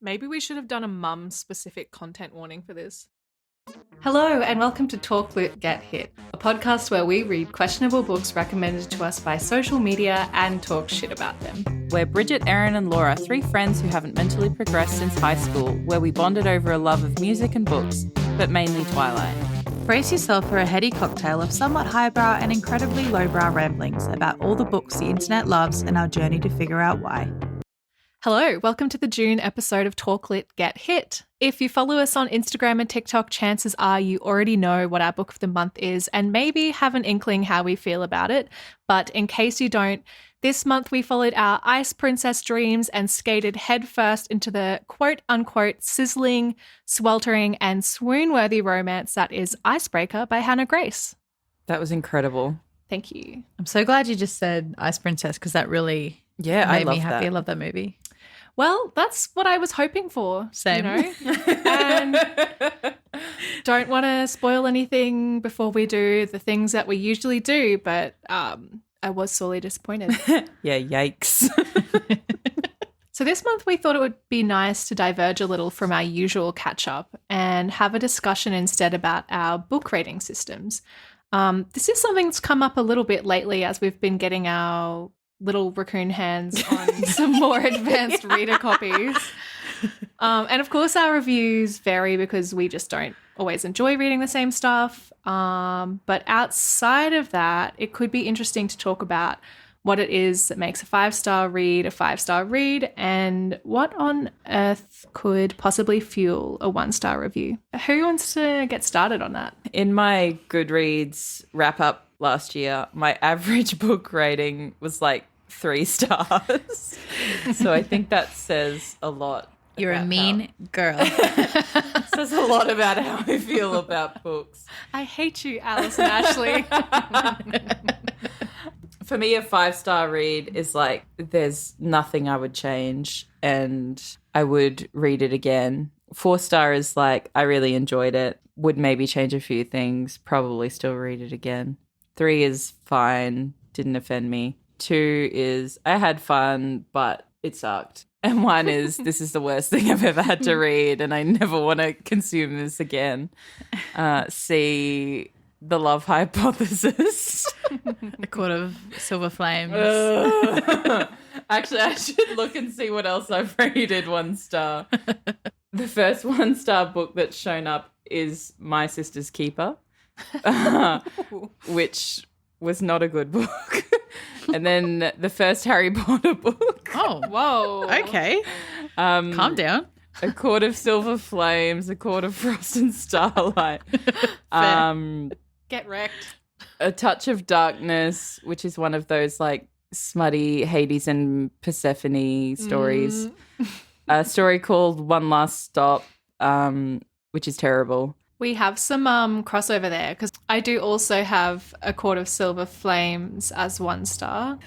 Maybe we should have done a mum-specific content warning for this. Hello and welcome to Talk Lit Get Hit, a podcast where we read questionable books recommended to us by social media and talk shit about them. We're Bridget, Erin and Laura, three friends who haven't mentally progressed since high school, where we bonded over a love of music and books, but mainly Twilight. Brace yourself for a heady cocktail of somewhat highbrow and incredibly lowbrow ramblings about all the books the internet loves and our journey to figure out why. Hello, welcome to the June episode of Talk Lit Get Hit. If you follow us on Instagram and TikTok, chances are you already know what our book of the month is and maybe have an inkling how we feel about it. But in case you don't, this month we followed our ice princess dreams and skated headfirst into the quote-unquote sizzling, sweltering and swoon-worthy romance that is Icebreaker by Hannah Grace. That was incredible. Thank you. I'm so glad you just said Ice Princess because that really I made love me happy. that. I love that movie. Well, that's what I was hoping for. Same. You know? And don't want to spoil anything before we do the things that we usually do, but I was sorely disappointed. Yeah, yikes. So this month we thought it would be nice to diverge a little from our usual catch-up and have a discussion instead about our book rating systems. This is something that's come up a little bit lately as we've been getting our little raccoon hands on some more advanced reader copies. And of course our reviews vary because we just don't always enjoy reading the same stuff. But outside of that, it could be interesting to talk about what it is that makes a 5-star read a 5-star read and what on earth could possibly fuel a 1-star review. Who wants to get started on that? In my Goodreads wrap-up last year, my average book rating was like 3 stars. So I think that says a lot. You're a mean girl. Says a lot about how I feel about books. I hate you, Alice and Ashley. For me, a 5-star read is like there's nothing I would change and I would read it again. 4-star is like I really enjoyed it, would maybe change a few things, probably still read it again. 3 is fine, didn't offend me. 2 is I had fun, but it sucked. And 1 is this is the worst thing I've ever had to read and I never want to consume this again. C, The Love Hypothesis. A Court of Silver Flames. Actually, I should look and see what else I've rated 1 star. The first 1-star book that's shown up is My Sister's Keeper, which was not a good book. And then the first Harry Potter book. Oh, Whoa. okay. Calm down. A Court of Silver Flames, A Court of Frost and Starlight. Get wrecked. A Touch of Darkness, which is one of those like smutty Hades and Persephone stories. A story called One Last Stop, which is terrible. We have some crossover there because I do also have A Court of Silver Flames as 1 star.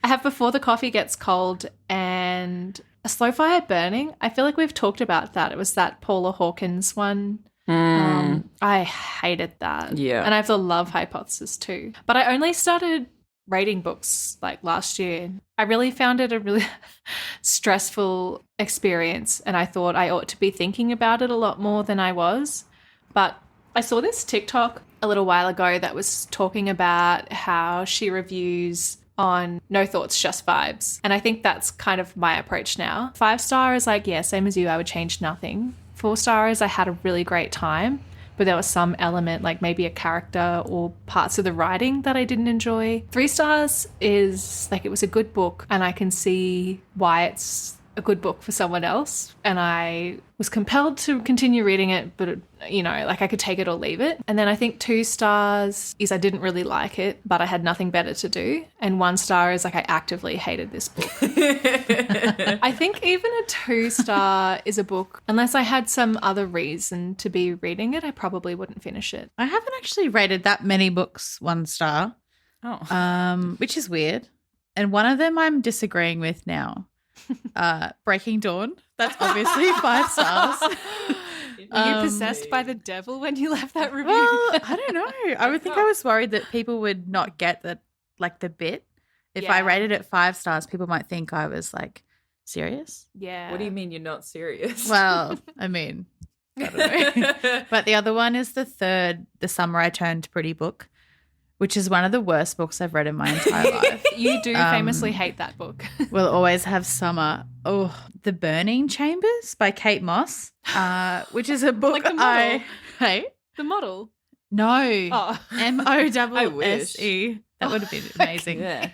I have Before the Coffee Gets Cold and A Slow Fire Burning. I feel like we've talked about that. It was that Paula Hawkins one. I hated that. Yeah. And I have The Love Hypothesis too. But I only started reading books like last year. I really found it a really stressful experience and I thought I ought to be thinking about it a lot more than I was. But I saw this TikTok a little while ago that was talking about how she reviews on No Thoughts, Just Vibes. And I think that's kind of my approach now. 5-star is like, yeah, same as you, I would change nothing. 4-star is I had a really great time, but there was some element like maybe a character or parts of the writing that I didn't enjoy. 3 stars is like it was a good book and I can see why it's a good book for someone else and I was compelled to continue reading it, but you know, like I could take it or leave it. And then I think 2 stars is I didn't really like it, but I had nothing better to do. And 1 star is like I actively hated this book. I think even a 2-star is a book, unless I had some other reason to be reading it, I probably wouldn't finish it. I haven't actually rated that many books 1 star, which is weird. And one of them I'm disagreeing with now. Breaking Dawn. That's obviously 5 stars. Were you possessed by the devil when you left that review? Well, I don't know. I would think I was worried that people would not get the bit. If I rated it 5 stars, people might think I was like serious. Yeah. What do you mean you're not serious? Well, I mean, I don't know. But the other one is the Summer I Turned Pretty book, which is one of the worst books I've read in my entire life. You do famously hate that book. We'll always have summer. Oh, The Burning Chambers by Kate Moss, which is a book Like the model. Hey? The model. No. Oh. MOSSE. That would have been amazing. Yeah.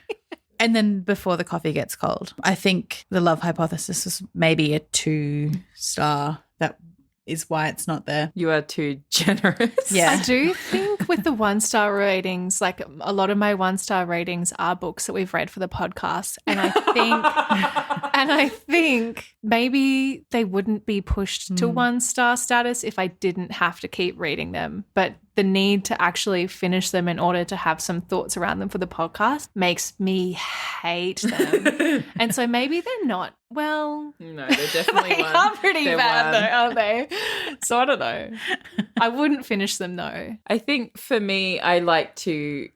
And then Before the Coffee Gets Cold. I think The Love Hypothesis is maybe a 2-star. That is why it's not there. You are too generous. Yeah. I do think with the 1-star ratings, like a lot of my 1-star ratings are books that we've read for the podcast. And I think maybe they wouldn't be pushed to 1-star status if I didn't have to keep reading them. But the need to actually finish them in order to have some thoughts around them for the podcast makes me hate them. And so maybe they're not, well, No, they're definitely they one. are pretty They're bad one. though, aren't they? So I don't know. I wouldn't finish them though. I think for me, I like to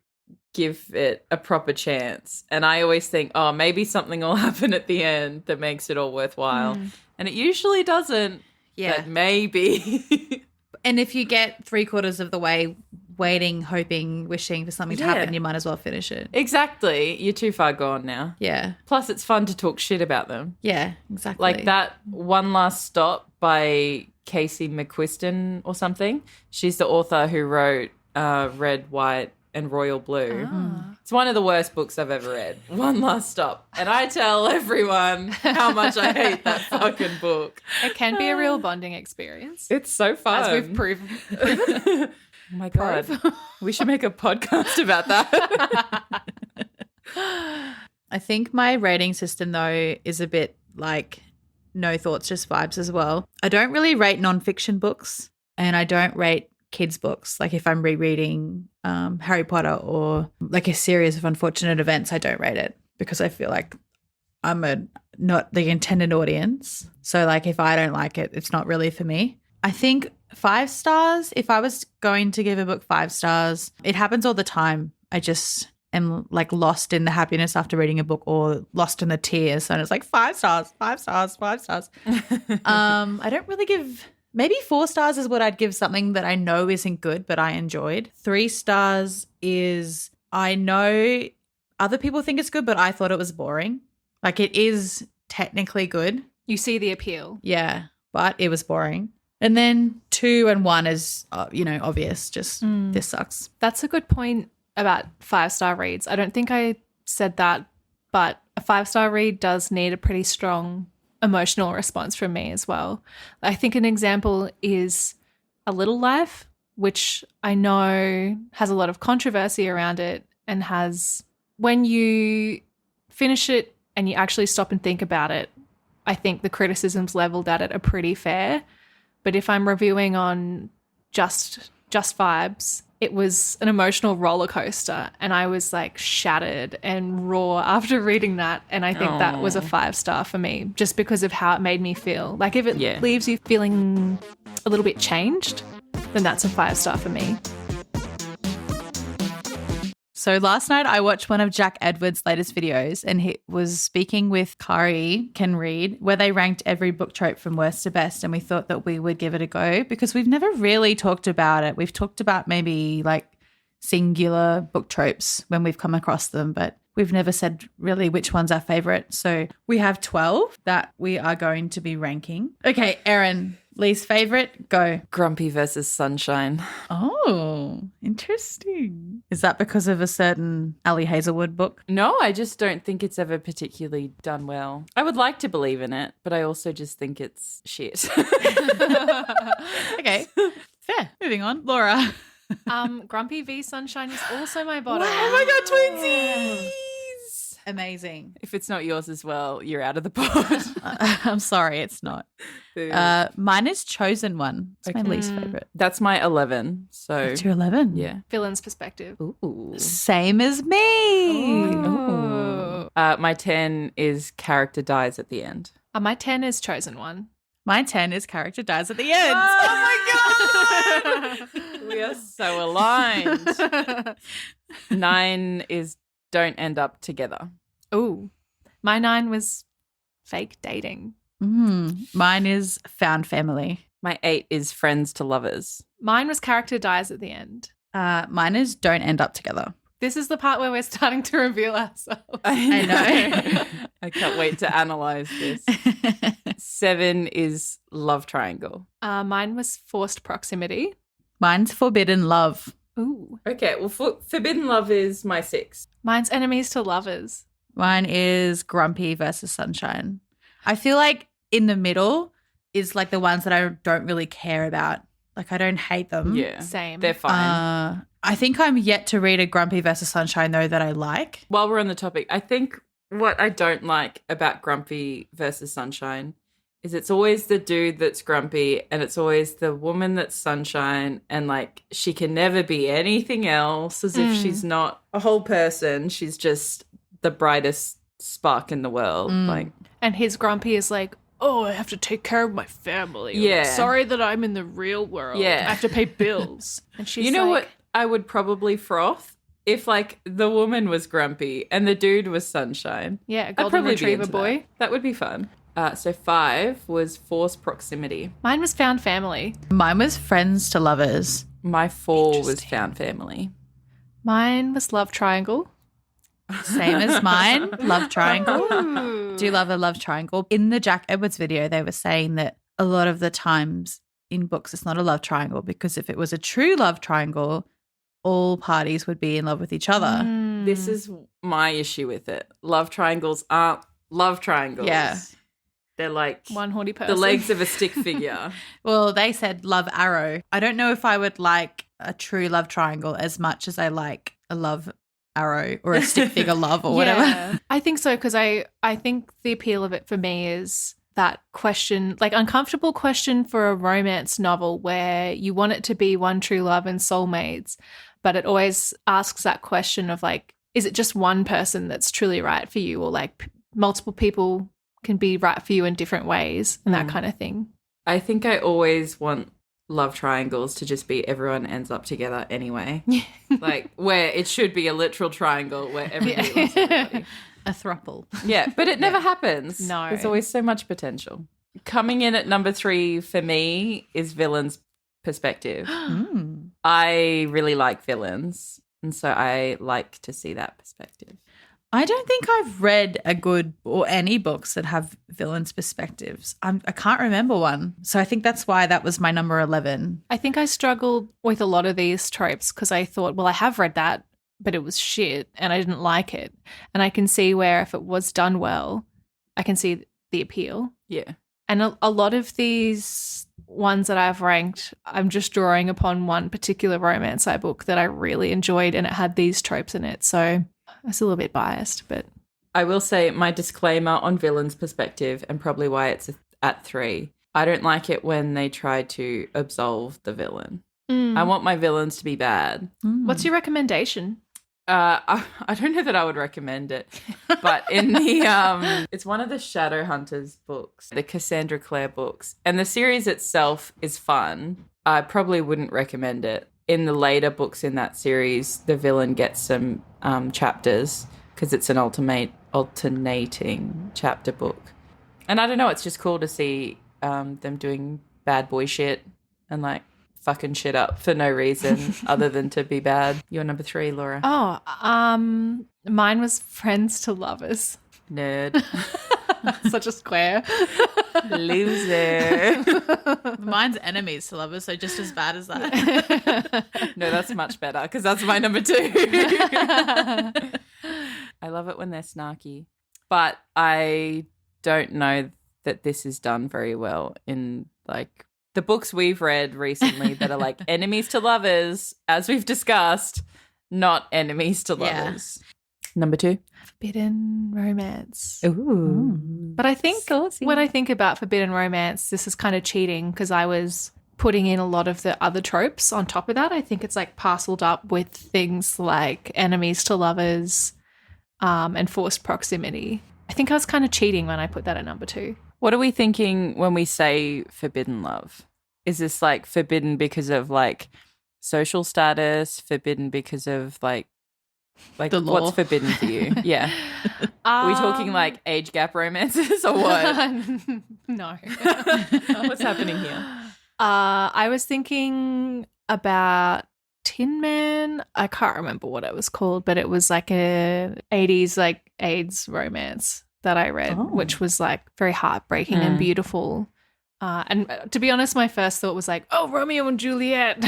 give it a proper chance. And I always think, oh, maybe something will happen at the end that makes it all worthwhile. And it usually doesn't. Yeah. But maybe. And if you get 3/4 of the way waiting, hoping, wishing for something to happen, you might as well finish it. Exactly. You're too far gone now. Yeah. Plus, it's fun to talk shit about them. Yeah, exactly. Like that One Last Stop by Casey McQuiston or something. She's the author who wrote Red, White, and Royal Blue. It's one of the worst books I've ever read. One Last Stop. And I tell everyone how much I hate that fucking book. It can be a real bonding experience. It's so fun. As we've proven. Oh my God. We should make a podcast about that. I think my rating system, though, is a bit like no thoughts, just vibes as well. I don't really rate nonfiction books, and I don't rate kids' books. Like if I'm rereading Harry Potter or like a series of unfortunate events, I don't rate it because I feel like I'm not the intended audience. So like if I don't like it, it's not really for me. I think 5 stars, if I was going to give a book 5 stars, it happens all the time. I just am like lost in the happiness after reading a book or lost in the tears. And it's like 5 stars, 5 stars, 5 stars. I don't really give, maybe 4 stars is what I'd give something that I know isn't good, but I enjoyed. 3 stars is I know other people think it's good, but I thought it was boring. Like it is technically good. You see the appeal. Yeah, but it was boring. And then 2 and 1 is, obvious. Just this sucks. That's a good point about 5-star reads. I don't think I said that, but a 5-star read does need a pretty strong emotional response from me as well. I think an example is A Little Life, which I know has a lot of controversy around it and has, when you finish it and you actually stop and think about it, I think the criticisms leveled at it are pretty fair. But if I'm reviewing on just vibes, it was an emotional roller coaster and I was like shattered and raw after reading that. And I think that was a 5-star for me just because of how it made me feel. Like if it leaves you feeling a little bit changed, then that's a 5-star for me. So last night I watched one of Jack Edwards' latest videos and he was speaking with Kari Can Read where they ranked every book trope from worst to best, and we thought that we would give it a go because we've never really talked about it. We've talked about maybe like singular book tropes when we've come across them, but we've never said really which one's our favorite. So we have 12 that we are going to be ranking. Okay, Erin, least favorite, go. Grumpy versus Sunshine. Oh, interesting. Is that because of a certain Ali Hazelwood book? No, I just don't think it's ever particularly done well. I would like to believe in it, but I also just think it's shit. Okay, fair. Moving on. Laura. Grumpy v Sunshine is also my bottom. Oh my God, twinsies! Amazing. If it's not yours as well, you're out of the pod. I'm sorry, it's not. Mine is Chosen One. It's my least favorite. That's my 11. So To 11. yeah. Villain's perspective. Ooh. Same as me. Ooh. My 10 is Character Dies at the End. My 10 is Chosen One. My 10 is Character Dies at the End. Oh my God! We are so aligned. 9 is Don't End Up Together. Ooh. My 9 was fake dating. Mine is found family. My 8 is friends to lovers. Mine was character dies at the end. Mine is don't end up together. This is the part where we're starting to reveal ourselves. I know. I can't wait to analyze this. 7 is love triangle. Mine was forced proximity. Mine's forbidden love. Ooh. Okay, well, forbidden love is my 6. Mine's enemies to lovers. Mine is grumpy versus sunshine. I feel like in the middle is like the ones that I don't really care about. Like I don't hate them. Yeah, Same. they're fine. I think I'm yet to read a grumpy versus sunshine though that I like. While we're on the topic, I think what I don't like about grumpy versus sunshine is it's always the dude that's grumpy and it's always the woman that's sunshine, and like she can never be anything else, as if she's not a whole person. She's just the brightest spark in the world. Like, And his grumpy is like, oh, I have to take care of my family. Or, Yeah. like, sorry that I'm in the real world. Yeah. I have to pay bills. And she's you know like, what I would probably froth? If like the woman was grumpy and the dude was sunshine. Yeah, I'd golden probably be retriever into boy. That would be fun. So 5 was forced proximity. Mine was found family. Mine was friends to lovers. My 4 was found family. Mine was love triangle. Same as mine. Love triangle. Do love a love triangle. In the Jack Edwards video, they were saying that a lot of the times in books it's not a love triangle, because if it was a true love triangle, all parties would be in love with each other. This is my issue with it. Love triangles aren't love triangles. Yeah. They're like One horny person. the legs of a stick figure. Well, they said love arrow. I don't know if I would like a true love triangle as much as I like a love arrow or a stick figure love or whatever. Yeah. I think so, because I think the appeal of it for me is that question, like uncomfortable question for a romance novel where you want it to be one true love and soulmates, but it always asks that question of like, is it just one person that's truly right for you, or like multiple people can be right for you in different ways and that kind of thing. I think I always want love triangles to just be everyone ends up together anyway. Like where it should be a literal triangle where everybody loves everybody. A throuple. Yeah, but it never happens. No. There's always so much potential. Coming in at number 3 for me is villain's perspective. I really like villains, and so I like to see that perspective. I don't think I've read a good or any books that have villains' perspectives. I can't remember one. So I think that's why that was my number 11. I think I struggled with a lot of these tropes because I thought, well, I have read that, but it was shit and I didn't like it. And I can see where if it was done well, I can see the appeal. Yeah. And a lot of these ones that I've ranked, I'm just drawing upon one particular romance I book that I really enjoyed and it had these tropes in it. So I was a little bit biased, but I will say my disclaimer on villain's perspective, and probably why it's at 3. I don't like it when they try to absolve the villain. I want my villains to be bad. What's your recommendation? I don't know that I would recommend it, but in the it's one of the Shadowhunters books, the Cassandra Clare books, and the series itself is fun. I probably wouldn't recommend it. In the later books in that series, the villain gets some chapters because it's an alternating chapter book, and I don't know. It's just cool to see them doing bad boy shit and like fucking shit up for no reason other than to be bad. You're number 3, Laura. Oh, mine was friends to lovers. Nerd. Such a square. Loser. Mine's enemies to lovers, so just as bad as that. No, that's much better because that's my number 2. I love it when they're snarky, but I don't know that this is done very well in like the books we've read recently that are like enemies to lovers, as we've discussed, not enemies to lovers. Number 2. Forbidden romance. Ooh. But I think Saucy. when I think about forbidden romance, this is kind of cheating because I was putting in a lot of the other tropes on top of that. I think it's like parceled up with things like enemies to lovers and forced proximity. I think I was kind of cheating when I put that at number 2. What are we thinking when we say forbidden love? Is this like forbidden because of like social status, forbidden because of like Like, The law. what's forbidden for you? Yeah. Are we talking like age gap romances or what? No. What's happening here? I was thinking about Tin Man. I can't remember what it was called, but it was like a 80s like AIDS romance that I read, which was like very heartbreaking and beautiful. And to be honest, my first thought was like, oh, Romeo and Juliet.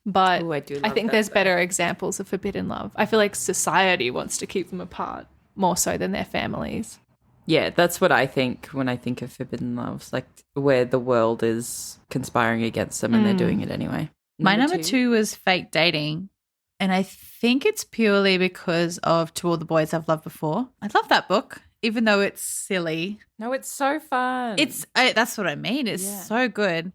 But Ooh, I think there's better examples of forbidden love. I feel like society wants to keep them apart more so than their families. Yeah, that's what I think when I think of forbidden loves, like where the world is conspiring against them and they're doing it anyway. My number two was fake dating. And I think it's purely because of To All the Boys I've Loved Before. I love that book, even though it's silly. No, it's so fun. That's what I mean. It's so good.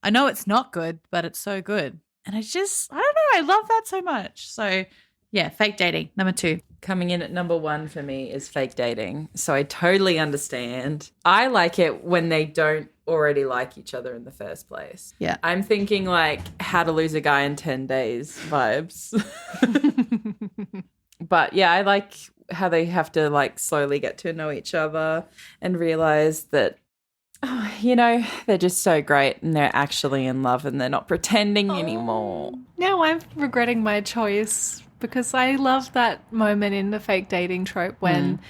I know it's not good, but it's so good. And I don't know, I love that so much. So, yeah, fake dating, number two. Coming in at number one for me is fake dating. So I totally understand. I like it when they don't already like each other in the first place. Yeah. I'm thinking like How to Lose a Guy in 10 Days vibes. But yeah, I like how they have to like slowly get to know each other and realize that, oh, you know, they're just so great and they're actually in love and they're not pretending anymore. Now I'm regretting my choice because I love that moment in the fake dating trope when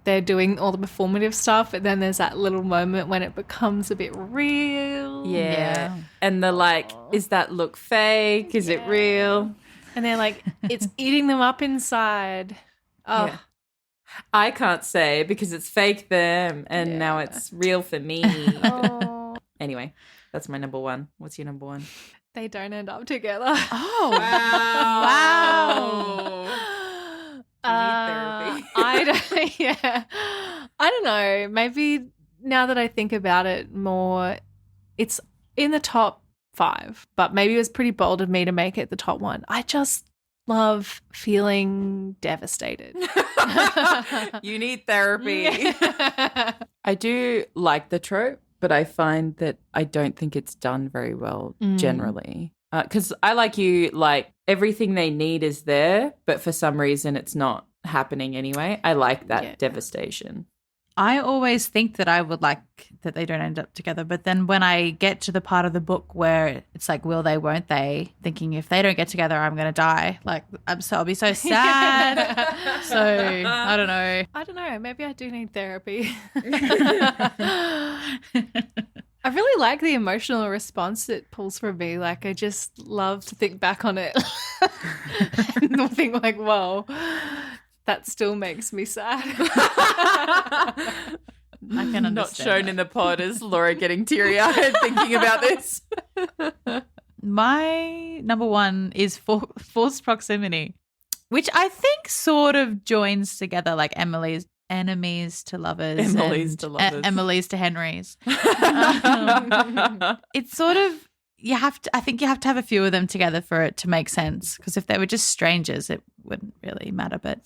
they're doing all the performative stuff, but then there's that little moment when it becomes a bit real. Yeah. And they're like, is that look fake? Is it real? And they're like, it's eating them up inside. Oh, Yeah. I can't say because it's fake them and now it's real for me. oh. Anyway, that's my number one. What's your number one? They don't end up together. Oh, wow. Therapy. I don't know. Maybe now that I think about it more, it's in the top 5, but maybe it was pretty bold of me to make it the top 1. I just love feeling devastated. You need therapy. I do like the trope, but I find that I don't think it's done very well generally. Because I like you, like everything they need is there, but for some reason it's not happening anyway. I like that devastation. I always think that I would like that they don't end up together. But then when I get to the part of the book where it's like, will they, won't they? Thinking if they don't get together, I'm going to die. Like, I'll be so sad. So I don't know. I don't know. Maybe I do need therapy. I really like the emotional response it pulls from me. Like, I just love to think back on it and think like, whoa, that still makes me sad. I can understand. Not shown in the pod is Laura getting teary-eyed thinking about this. My number one is forced proximity, which I think sort of joins together like Emily's enemies to lovers. Emily's to lovers. Emily's to Henry's. It's sort of, I think you have to have a few of them together for it to make sense, because if they were just strangers, it wouldn't really matter. But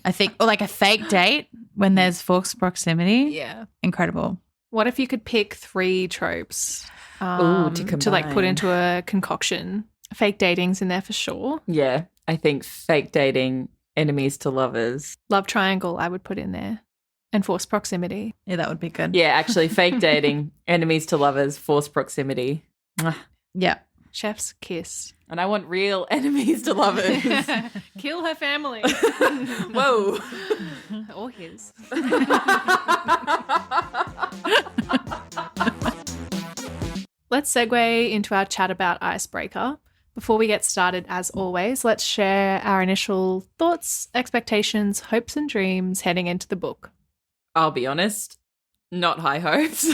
I think, or like a fake date when there's forced proximity. Yeah. Incredible. What if you could pick 3 tropes to like put combine. into a concoction? Fake dating's in there for sure. Yeah, I think fake dating, enemies to lovers. Love triangle I would put in there. And forced proximity. Yeah, that would be good. Yeah, actually, fake dating, enemies to lovers, forced proximity. Mwah. Yeah. Chef's kiss. And I want real enemies to lovers. Kill her family. Whoa. Or his. Let's segue into our chat about Icebreaker. Before we get started, as always, let's share our initial thoughts, expectations, hopes and dreams heading into the book. I'll be honest, not high hopes.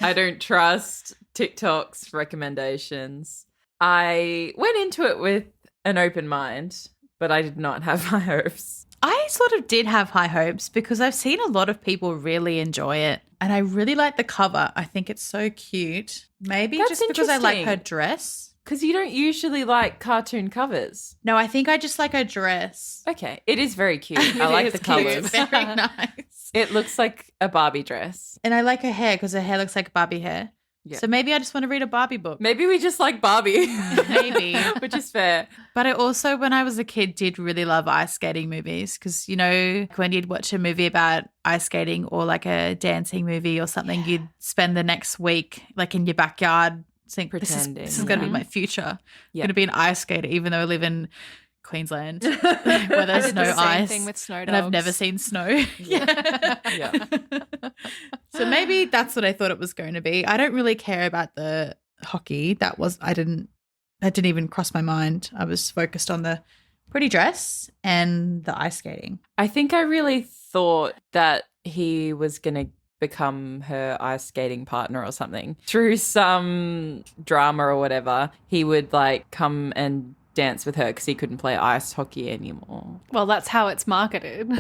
I don't trust TikTok's recommendations. I went into it with an open mind, but I did not have high hopes. I sort of did have high hopes because I've seen a lot of people really enjoy it, and I really like the cover. I think it's so cute. Maybe That's just because I like interesting. her dress. Because you don't usually like cartoon covers. No, I think I just like her dress. Okay, it is very cute. I like the colours. Very nice. It looks like a Barbie dress. And I like her hair because her hair looks like Barbie hair. Yeah. So maybe I just want to read a Barbie book. Maybe we just like Barbie. Maybe. Which is fair. But I also, when I was a kid, did really love ice skating movies because, you know, when you'd watch a movie about ice skating or like a dancing movie or something, you'd spend the next week like in your backyard saying, Pretending, this is going to be my future. I'm Yeah. going to be an ice skater, even though I live in Queensland where there's no ice. Thing with snow dogs. And I've never seen snow. Yeah. So maybe that's what I thought it was going to be. I don't really care about the hockey. That didn't even cross my mind. I was focused on the pretty dress and the ice skating. I think I really thought that he was going to become her ice skating partner or something. Through some drama or whatever, he would like come and dance with her because he couldn't play ice hockey anymore. Well, that's how it's marketed.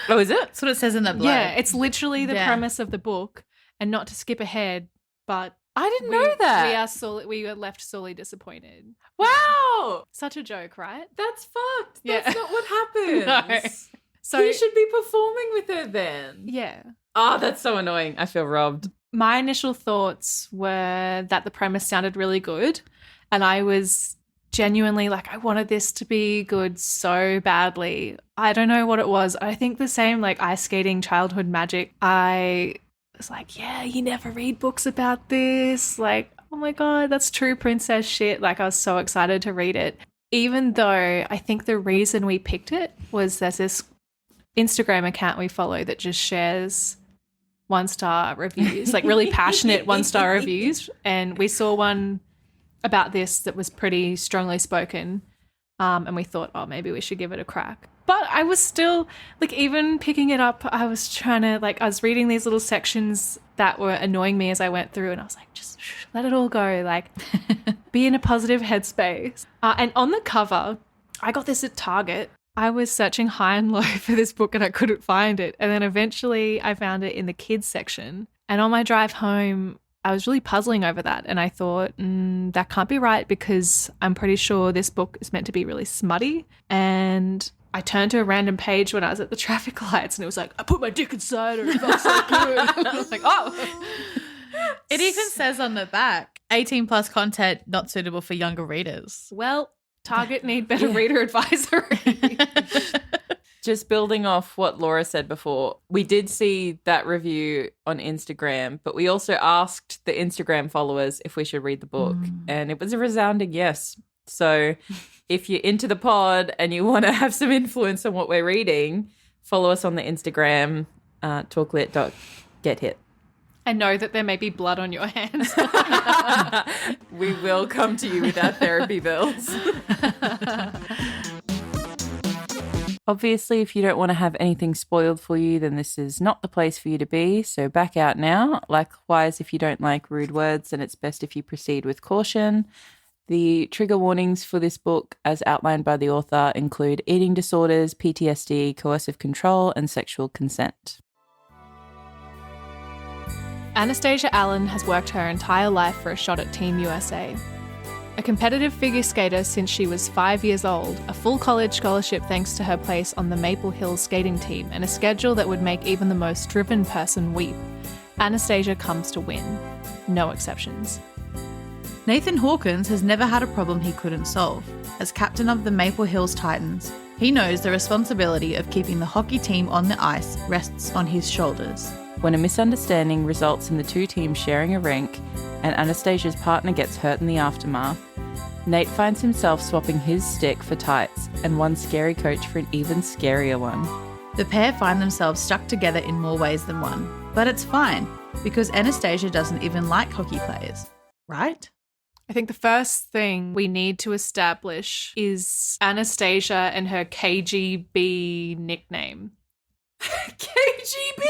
Oh, is it? That's what it says in the blurb. Yeah, it's literally the Yeah. premise of the book, and not to skip ahead, but I didn't know that. we are left sorely disappointed. Wow. Such a joke, right? That's fucked. Yeah. That's not what happens. No. So He should be performing with her then. yeah. Oh, that's so annoying. I feel robbed. My initial thoughts were that the premise sounded really good, and I was genuinely like, I wanted this to be good so badly. I don't know what it was. I think the same like ice skating childhood magic. I was like, yeah, you never read books about this. Like, oh my God, that's true princess shit. Like, I was so excited to read it. Even though I think the reason we picked it was there's this Instagram account we follow that just shares 1-star reviews, like really passionate 1-star reviews. And we saw one about this that was pretty strongly spoken, and we thought, oh, maybe we should give it a crack. But I was still, like, even picking it up, I was trying to, like, I was reading these little sections that were annoying me as I went through, and I was like, just let it all go, like, be in a positive headspace. And on the cover, I got this at Target. I was searching high and low for this book and I couldn't find it. And then eventually I found it in the kids section. And on my drive home, I was really puzzling over that. And I thought, that can't be right because I'm pretty sure this book is meant to be really smutty. And I turned to a random page when I was at the traffic lights and it was like, I put my dick inside her. It felt so good. I was like, oh. It even says on the back, 18 plus content not suitable for younger readers. Well, Target need better reader advisory. Just building off what Laura said before, we did see that review on Instagram, but we also asked the Instagram followers if we should read the book, and it was a resounding yes. So if you're into the pod and you want to have some influence on what we're reading, follow us on the Instagram, talklit.gethit. And know that there may be blood on your hands. We will come to you with our therapy bills. Obviously, if you don't want to have anything spoiled for you, then this is not the place for you to be, so back out now. Likewise, if you don't like rude words, then it's best if you proceed with caution. The trigger warnings for this book, as outlined by the author, include eating disorders, PTSD, coercive control, and sexual consent. Anastasia Allen has worked her entire life for a shot at Team USA. A competitive figure skater since she was 5 years old, a full college scholarship thanks to her place on the Maple Hill skating team, and a schedule that would make even the most driven person weep, Anastasia comes to win. No exceptions. Nathan Hawkins has never had a problem he couldn't solve. As captain of the Maple Hills Titans, he knows the responsibility of keeping the hockey team on the ice rests on his shoulders. When a misunderstanding results in the two teams sharing a rink and Anastasia's partner gets hurt in the aftermath, Nate finds himself swapping his stick for tights and one scary coach for an even scarier one. The pair find themselves stuck together in more ways than one. But it's fine, because Anastasia doesn't even like hockey players, right? I think the first thing we need to establish is Anastasia and her KGB nickname. KGB!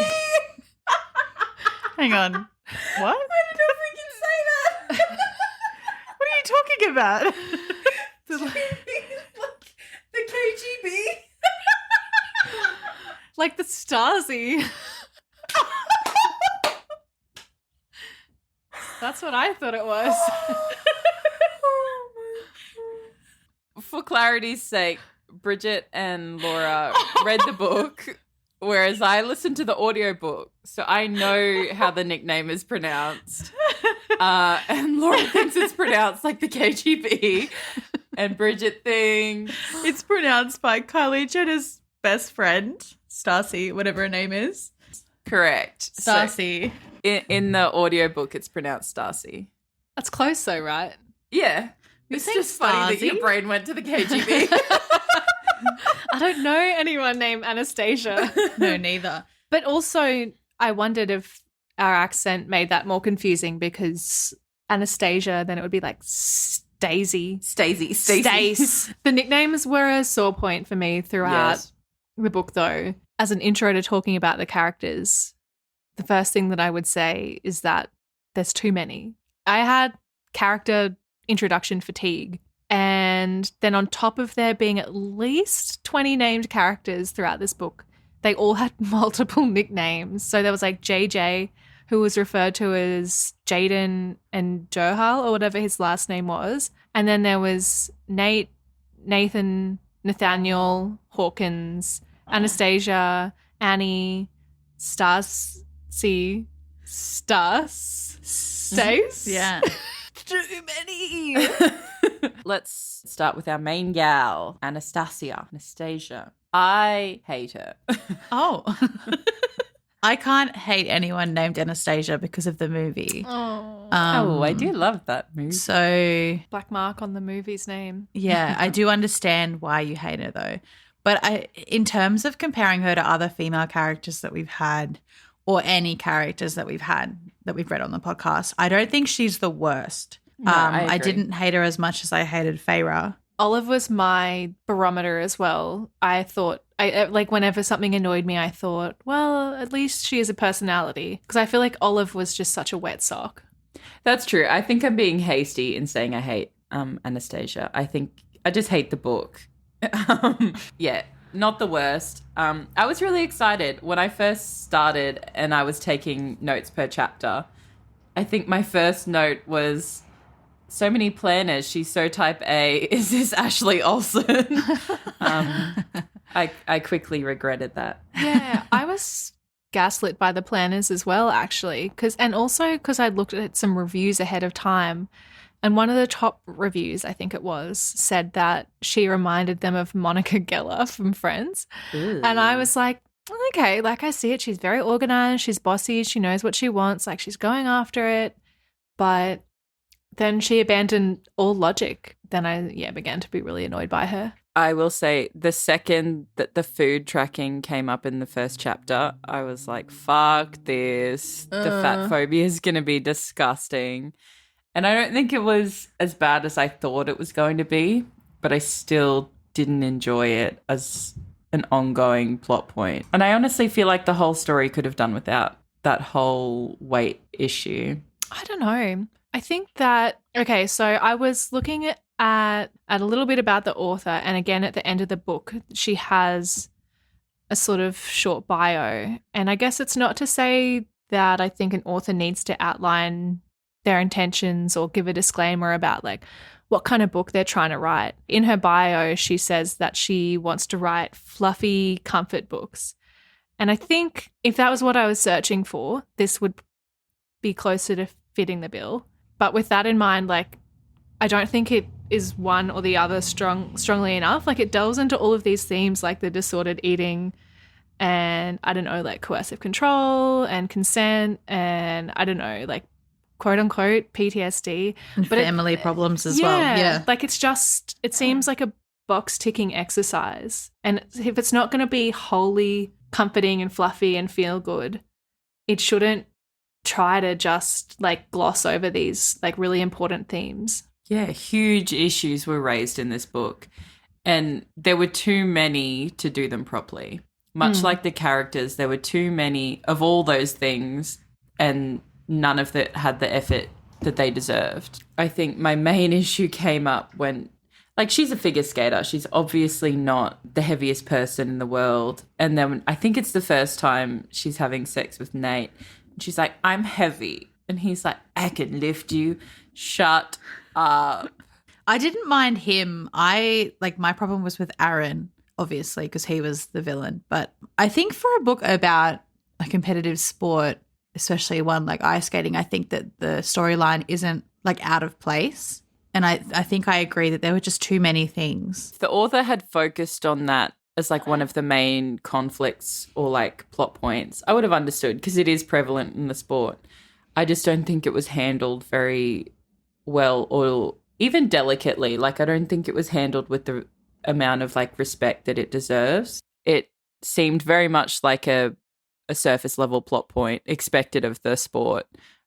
Hang on. What? I don't know if we can say that. What are you talking about? The KGB? Like the Stasi. That's what I thought it was. For clarity's sake, Bridget and Laura read the book, whereas I listened to the audiobook, so I know how the nickname is pronounced. And Laura thinks it's pronounced like the KGB. And Bridget thinks It's pronounced by Kylie Jenner's best friend, Stacy, whatever her name is. correct. Stacy. So in the audiobook, it's pronounced Stacy. That's close though, right? Yeah. It's saying just funny that Stasi? your brain went to the KGB. I don't know anyone named Anastasia. No, neither. But also, I wondered if our accent made that more confusing because Anastasia, then it would be like Stacey. Stacey. Stace. The nicknames were a sore point for me throughout Yes. the book, though. As an intro to talking about the characters, the first thing that I would say is that there's too many. I had character introduction fatigue. And then on top of there being at least 20 named characters throughout this book, they all had multiple nicknames. So there was like JJ, who was referred to as Jaden and Johal or whatever his last name was. And then there was Nate, Nathan, Nathaniel, Hawkins, Anastasia, Annie, Stacy, Stace. Yeah. Too many. Let's start with our main gal, Anastasia. I hate her. Oh. I can't hate anyone named Anastasia because of the movie. Oh. I do love that movie. So, Black mark on the movie's name. yeah, I do understand why you hate her though. But in terms of comparing her to other female characters that we've had or any characters that we've had that we've read on the podcast, I don't think she's the worst. No, I I agree. didn't hate her as much as I hated Feyre. Olive was my barometer as well. I thought, like whenever something annoyed me, I thought, well, at least she has a personality. Because I feel like Olive was just such a wet sock. That's true. I think I'm being hasty in saying I hate Anastasia. I think I just hate the book. Yeah, not the worst. I was really excited when I first started and I was taking notes per chapter. I think my first note was, so many planners, she's so type A. Is this Ashley Olsen? I quickly regretted that. Yeah, I was gaslit by the planners as well, actually. And also because I looked at some reviews ahead of time. And one of the top reviews, I think it was, said that she reminded them of Monica Geller from Friends. And I was like, okay, like I see it. She's very organized. She's bossy. She knows what she wants. Like she's going after it. But then she abandoned all logic. Then I began to be really annoyed by her. I will say the second that the food tracking came up in the first chapter, I was like, fuck this. The fat phobia is going to be disgusting. And I don't think it was as bad as I thought it was going to be, but I still didn't enjoy it as an ongoing plot point. And I honestly feel like the whole story could have done without that whole weight issue. I don't know. I think that, okay, so I was looking at a little bit about the author, and again at the end of the book, she has a sort of short bio. And I guess it's not to say that I think an author needs to outline their intentions or give a disclaimer about like what kind of book they're trying to write. In her bio, she says that she wants to write fluffy comfort books. And I think if that was what I was searching for, this would be closer to fitting the bill. But with that in mind, like, I don't think it is one or the other strongly enough. Like, it delves into all of these themes, like the disordered eating and, I don't know, like coercive control and consent and, I don't know, like, quote unquote PTSD. And but family problems as well. Yeah. Like, it seems like a box ticking exercise. And if it's not going to be wholly comforting and fluffy and feel good, it shouldn't try to just like gloss over these like really important themes. Yeah, huge issues were raised in this book, and there were too many to do them properly. Much like the characters, there were too many of all those things, and none of it had the effort that they deserved. I think my main issue came up when, like, she's a figure skater. She's obviously not the heaviest person in the world. And then I think it's the first time she's having sex with Nate. She's like, I'm heavy. And he's like, I can lift you. Shut up. I didn't mind him. My problem was with Aaron, obviously, because he was the villain. But I think for a book about a competitive sport, especially one like ice skating, I think that the storyline isn't like out of place. And I think I agree that there were just too many things. If the author had focused on that as like one of the main conflicts or like plot points, I would have understood because it is prevalent in the sport. I just don't think it was handled very well or even delicately. Like, I don't think it was handled with the amount of like respect that it deserves. It seemed very much like a surface level plot point expected of the sport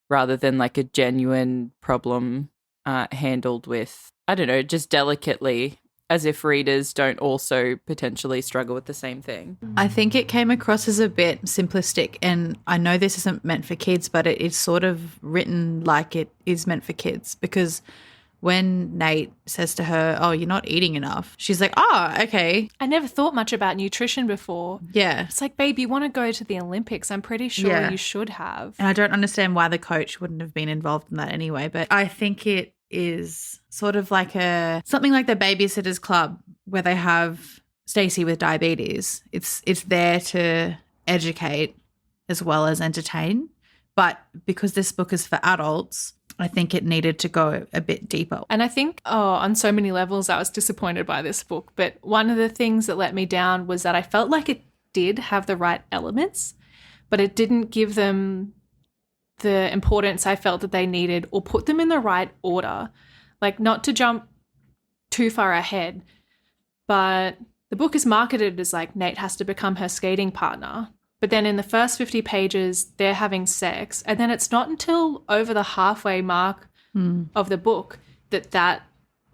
rather than like a genuine problem handled with, I don't know, just delicately, as if readers don't also potentially struggle with the same thing. I think it came across as a bit simplistic, and I know this isn't meant for kids, but it's sort of written like it is meant for kids, because when Nate says to her, oh, you're not eating enough, she's like, oh, okay. I never thought much about nutrition before. Yeah. It's like, babe, you want to go to the Olympics. I'm pretty sure you should have. And I don't understand why the coach wouldn't have been involved in that anyway, but I think it is sort of like something like the Babysitter's Club where they have Stacey with diabetes. It's there to educate as well as entertain. But because this book is for adults, I think it needed to go a bit deeper. And I think, on so many levels, I was disappointed by this book. But one of the things that let me down was that I felt like it did have the right elements, but it didn't give them the importance I felt that they needed or put them in the right order. Like, not to jump too far ahead, but the book is marketed as like Nate has to become her skating partner. But then in the first 50 pages, they're having sex. And then it's not until over the halfway mark of the book that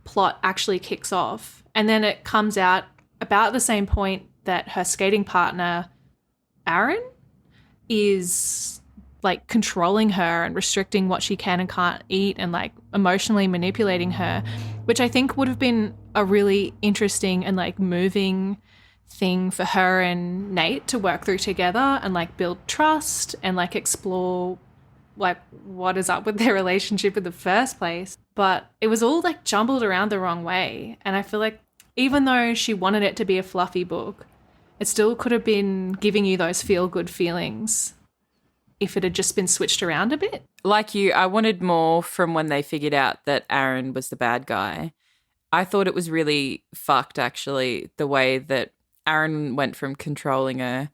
plot actually kicks off. And then it comes out about the same point that her skating partner, Aaron, is like controlling her and restricting what she can and can't eat and like emotionally manipulating her, which I think would have been a really interesting and like moving thing for her and Nate to work through together and like build trust and like explore like what is up with their relationship in the first place. But it was all like jumbled around the wrong way. And I feel like even though she wanted it to be a fluffy book, it still could have been giving you those feel-good feelings if it had just been switched around a bit. Like you, I wanted more from when they figured out that Aaron was the bad guy. I thought it was really fucked, actually, the way that Aaron went from controlling her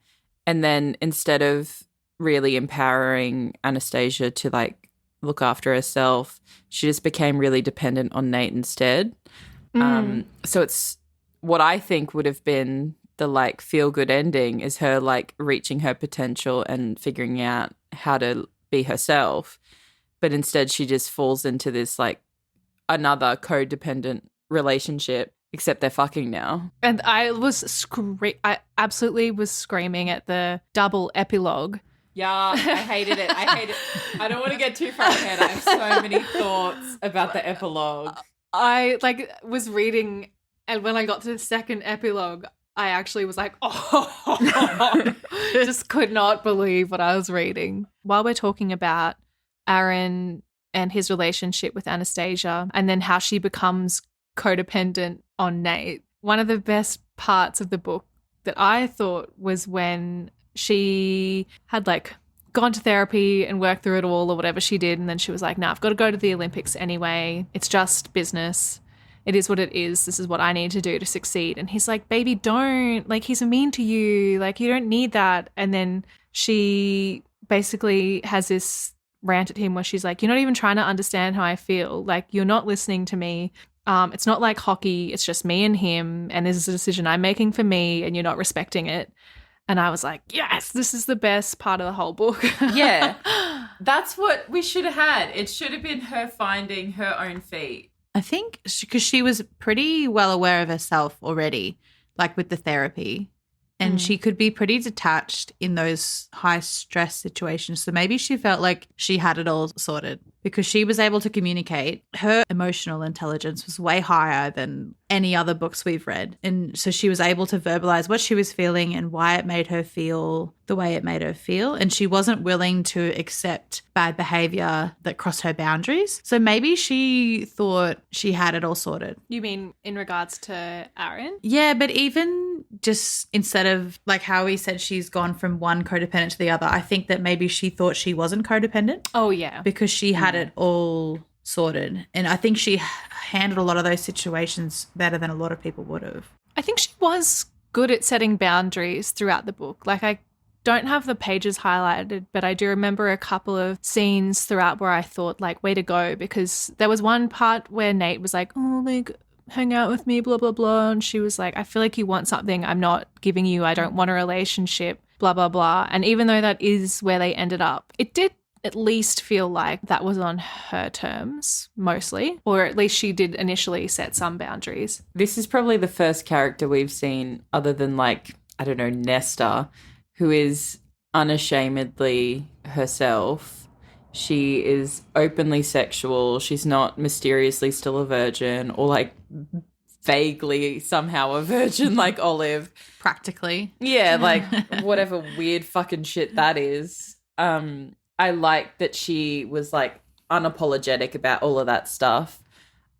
and then instead of really empowering Anastasia to like look after herself, she just became really dependent on Nate instead. So it's what I think would have been the like feel good ending is her like reaching her potential and figuring out how to be herself. But instead she just falls into this like another codependent relationship, except they're fucking now. And I absolutely was screaming at the double epilogue. Yeah, I hated it. I don't want to get too far ahead. I have so many thoughts about the epilogue. I like was reading, and when I got to the second epilogue, I actually was like, oh, just could not believe what I was reading. While we're talking about Aaron and his relationship with Anastasia and then how she becomes codependent on Nate, one of the best parts of the book that I thought was when she had like gone to therapy and worked through it all or whatever she did, and then she was like, nah, I've got to go to the Olympics anyway. It's just business. It is what it is. This is what I need to do to succeed. And he's like, baby, don't. Like, he's mean to you. Like, you don't need that. And then she basically has this rant at him where she's like, you're not even trying to understand how I feel. Like, you're not listening to me. It's not like hockey. It's just me and him. And this is a decision I'm making for me, and you're not respecting it. And I was like, yes, this is the best part of the whole book. Yeah. That's what we should have had. It should have been her finding her own feet. I think because she was pretty well aware of herself already, like with the therapy, and she could be pretty detached in those high stress situations. So maybe she felt like she had it all sorted. because she was able to communicate. Her emotional intelligence was way higher than any other books we've read. And so she was able to verbalize what she was feeling and why it made her feel the way it made her feel. And she wasn't willing to accept bad behavior that crossed her boundaries. So maybe she thought she had it all sorted. You mean in regards to Aaron? Yeah, but even just instead of like how he said she's gone from one codependent to the other, I think that maybe she thought she wasn't codependent. Oh, yeah. Because she had it all sorted. And I think she handled a lot of those situations better than a lot of people would have. I think she was good at setting boundaries throughout the book. Like, I don't have the pages highlighted, but I do remember a couple of scenes throughout where I thought, like, way to go, because there was one part where Nate was like, oh, like, hang out with me, blah, blah, blah. And she was like, I feel like you want something I'm not giving you. I don't want a relationship, blah, blah, blah. And even though that is where they ended up, it did at least feel like that was on her terms mostly, or at least she did initially set some boundaries. This is probably the first character we've seen other than like, I don't know, Nesta, who is unashamedly herself. She is openly sexual. She's not mysteriously still a virgin or like vaguely somehow a virgin like Olive. Practically. Yeah, like whatever weird fucking shit that is. I like that she was like unapologetic about all of that stuff.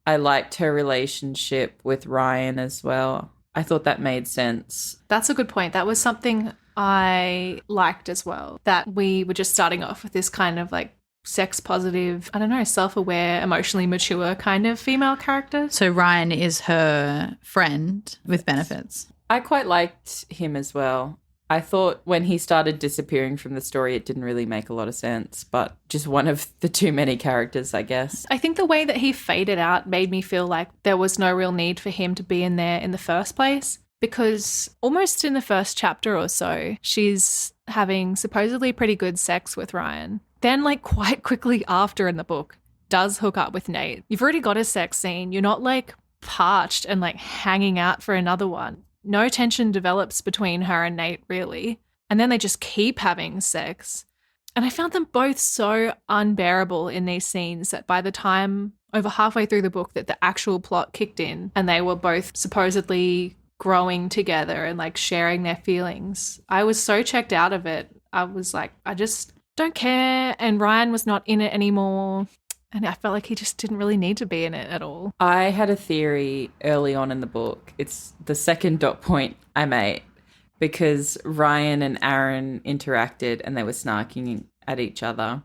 I liked her relationship with Ryan as well. I thought that made sense. That's a good point. That was something I liked as well, that we were just starting off with this kind of like sex positive, I don't know, self-aware, emotionally mature kind of female character. So Ryan is her friend with benefits. I quite liked him as well. I thought when he started disappearing from the story, it didn't really make a lot of sense, but just one of the too many characters, I guess. I think the way that he faded out made me feel like there was no real need for him to be in there in the first place, because almost in the first chapter or so, she's having supposedly pretty good sex with Ryan. Then, like, quite quickly after in the book, does hook up with Nate. You've already got a sex scene. You're not, like, parched and, like, hanging out for another one. No tension develops between her and Nate, really. And then they just keep having sex. And I found them both so unbearable in these scenes that by the time, over halfway through the book, that the actual plot kicked in and they were both supposedly growing together and, like, sharing their feelings, I was so checked out of it. I was like, I just don't care. And Ryan was not in it anymore. And I felt like he just didn't really need to be in it at all. I had a theory early on in the book. It's the second dot point I made, because Ryan and Aaron interacted and they were snarking at each other.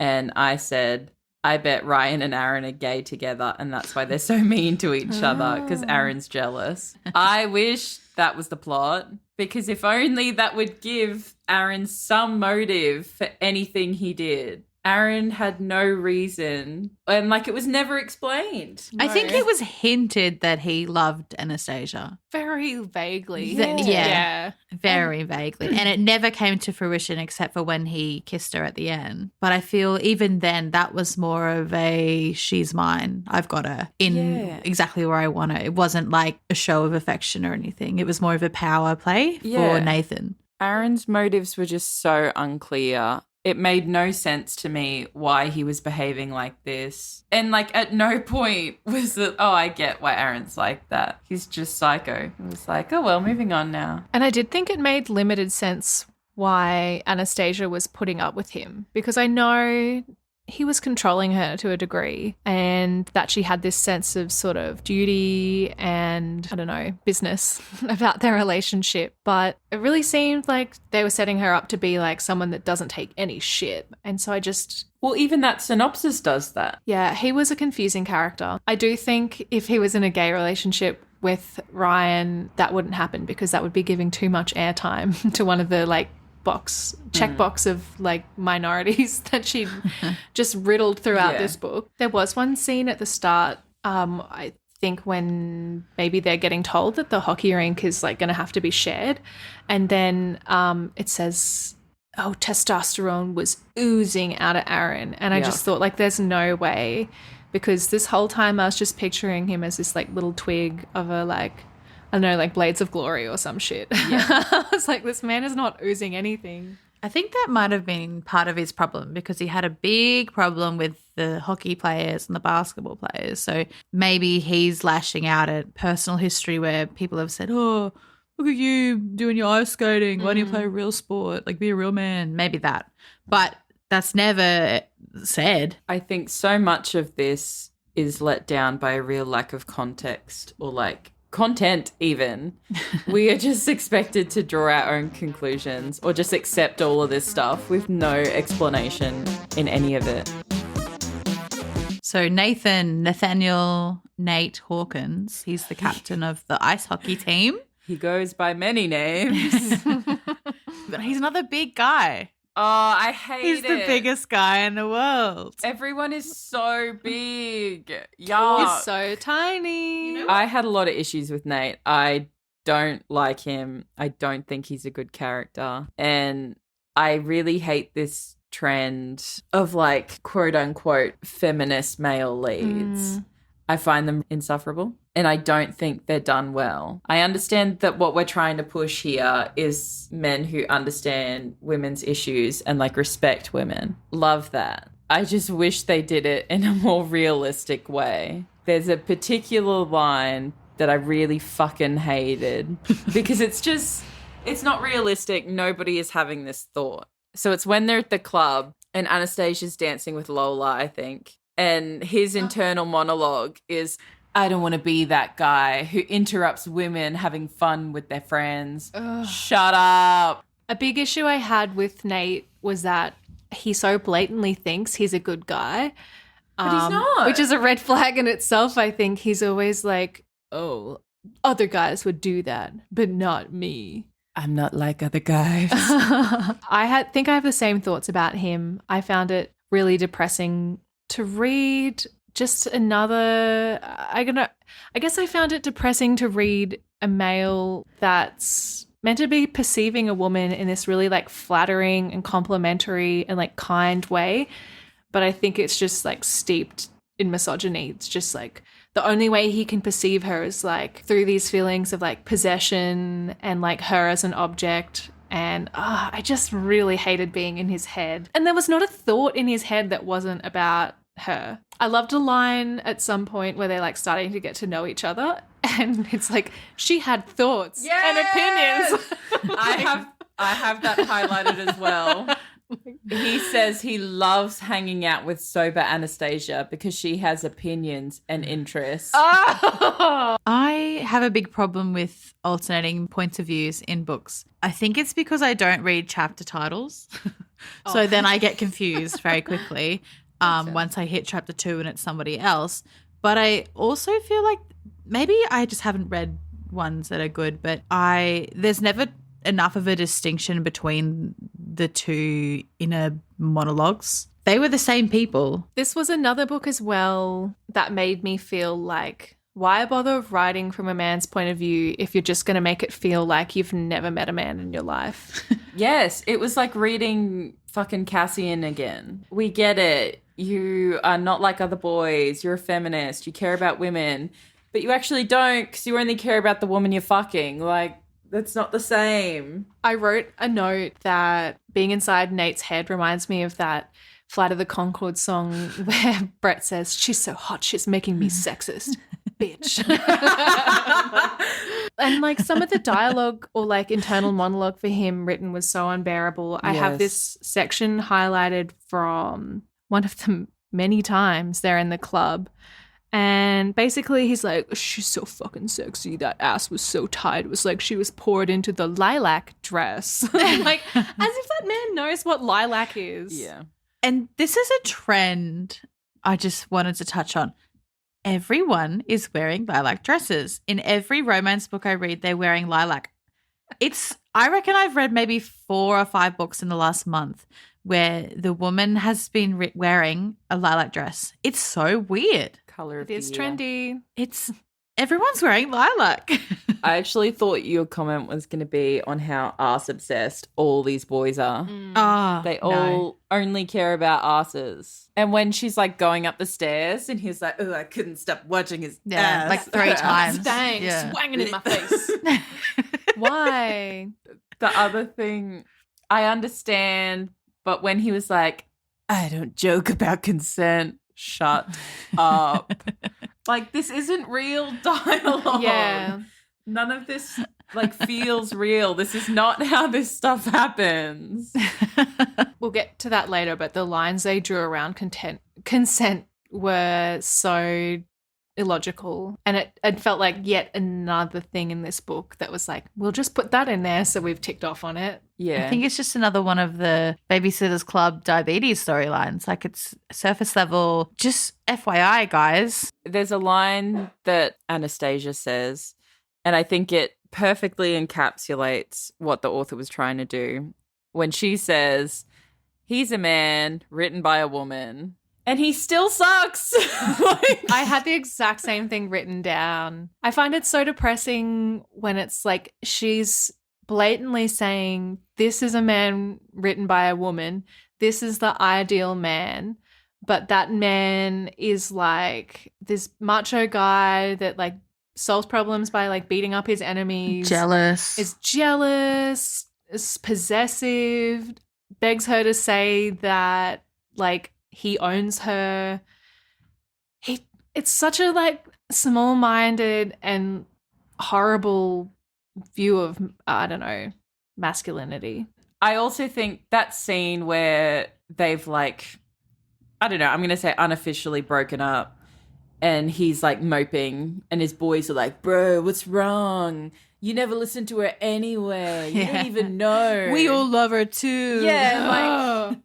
And I said, I bet Ryan and Aaron are gay together and that's why they're so mean to each other, because Aaron's jealous. I wish that was the plot, because if only that would give Aaron some motive for anything he did. Aaron had no reason, and like it was never explained. I think it was hinted that he loved Anastasia. Very vaguely. Yeah. Very vaguely. And it never came to fruition except for when he kissed her at the end. But I feel even then that was more of a she's mine, I've got her in exactly where I want her. It wasn't like a show of affection or anything. It was more of a power play for Nathan. Aaron's motives were just so unclear. It made no sense to me why he was behaving like this. And, like, at no point was it, oh, I get why Aaron's like that. He's just psycho. It was like, oh, well, moving on now. And I did think it made limited sense why Anastasia was putting up with him, because I know he was controlling her to a degree and that she had this sense of sort of duty and, I don't know, business about their relationship. But it really seemed like they were setting her up to be like someone that doesn't take any shit. And so I just... Well, even that synopsis does that. Yeah, he was a confusing character. I do think if he was in a gay relationship with Ryan, that wouldn't happen, because that would be giving too much airtime to one of the, like, checkbox of like minorities that she just riddled throughout this book. There was one scene at the start, I think, when maybe they're getting told that the hockey rink is like going to have to be shared, and then it says, oh, testosterone was oozing out of Aaron, and I just thought, like, there's no way, because this whole time I was just picturing him as this like little twig of a, like, I don't know, like Blades of Glory or some shit. Yeah. I was like, this man is not oozing anything. I think that might have been part of his problem because he had a big problem with the hockey players and the basketball players. So maybe he's lashing out at personal history where people have said, oh, look at you doing your ice skating. Why don't you play a real sport? Like, be a real man. Maybe that. But that's never said. I think so much of this is let down by a real lack of context or like content even. We are just expected to draw our own conclusions or just accept all of this stuff with no explanation in any of it. So Nathaniel Nate Hawkins, he's the captain of the ice hockey team. He goes by many names. But he's another big guy. Oh, I hate He's it. the biggest guy in the world. Everyone is so big. Yuck. He's so tiny. I had a lot of issues with Nate. I don't like him. I don't think he's a good character. And I really hate this trend of like quote unquote feminist male leads. I find them insufferable and I don't think they're done well. I understand that what we're trying to push here is men who understand women's issues and like respect women. Love that. I just wish they did it in a more realistic way. There's a particular line that I really fucking hated because it's not realistic. Nobody is having this thought. So it's when they're at the club and Anastasia's dancing with Lola, I think. And his internal monologue is, I don't want to be that guy who interrupts women having fun with their friends. Ugh. Shut up. A big issue I had with Nate was that he so blatantly thinks he's a good guy. But he's not. Which is a red flag in itself, I think. He's always like, oh, other guys would do that, but not me. I'm not like other guys. I think I have the same thoughts about him. I found it really depressing to read just another I guess I found it depressing to read a male that's meant to be perceiving a woman in this really like flattering and complimentary and like kind way, but I think it's just like steeped in misogyny. It's just like the only way he can perceive her is like through these feelings of like possession and like her as an object. And I just really hated being in his head. And there was not a thought in his head that wasn't about her. I loved a line at some point where they're like starting to get to know each other. And it's like, she had thoughts and opinions. I have that highlighted as well. He says he loves hanging out with sober Anastasia because she has opinions and interests. Oh. I have a big problem with alternating points of views in books. I think it's because I don't read chapter titles. So then I get confused very quickly once I hit chapter 2 and it's somebody else. But I also feel like maybe I just haven't read ones that are good, but there's never enough of a distinction between the two inner monologues. They were the same people. This was another book as well that made me feel like, why bother writing from a man's point of view if you're just going to make it feel like you've never met a man in your life? Yes, it was like reading fucking Cassian again. We get it. You are not like other boys. You're a feminist. You care about women. But you actually don't because you only care about the woman you're fucking. Like, that's not the same. I wrote a note that being inside Nate's head reminds me of that Flight of the Conchords song where Brett says, she's so hot, she's making me sexist, bitch. And like some of the dialogue or like internal monologue for him written was so unbearable. I have this section highlighted from one of the many times they're in the club. And basically he's like, she's so fucking sexy. That ass was so tight. It was like she was poured into the lilac dress. Like, as if that man knows what lilac is. Yeah. And this is a trend I just wanted to touch on. Everyone is wearing lilac dresses. In every romance book I read, they're wearing lilac. I reckon I've read maybe 4 or 5 books in the last month where the woman has been wearing a lilac dress. It's so weird. Color of It is the year. trendy. Everyone's wearing lilac. I actually thought your comment was going to be on how arse obsessed all these boys are. They all only care about asses. And when she's like going up the stairs and he's like, oh, I couldn't stop watching his ass. Like 3 times. Thanks. Yeah. Swanging in my face. Why? The other thing I understand, but when he was like, I don't joke about consent, shut up. Like, this isn't real dialogue. Yeah. None of this, like, feels real. This is not how this stuff happens. We'll get to that later, but the lines they drew around consent were so illogical. And it felt like yet another thing in this book that was like, we'll just put that in there so we've ticked off on it. Yeah. I think it's just another one of the Babysitters Club diabetes storylines. Like, it's surface level. Just FYI, guys. There's a line that Anastasia says, and I think it perfectly encapsulates what the author was trying to do. When she says, he's a man written by a woman, and he still sucks. Like, I had the exact same thing written down. I find it so depressing when it's like she's blatantly saying, this is a man written by a woman. This is the ideal man. But that man is like this macho guy that like solves problems by like beating up his enemies. Jealous. Is possessive, begs her to say that like he owns her. It's such a like small-minded and horrible view of, I don't know, masculinity. I also think that scene where they've like, I don't know, I'm going to say unofficially broken up, and he's like moping and his boys are like, bro, what's wrong? You never listened to her anyway. You don't even know. We all love her too. Yeah, like,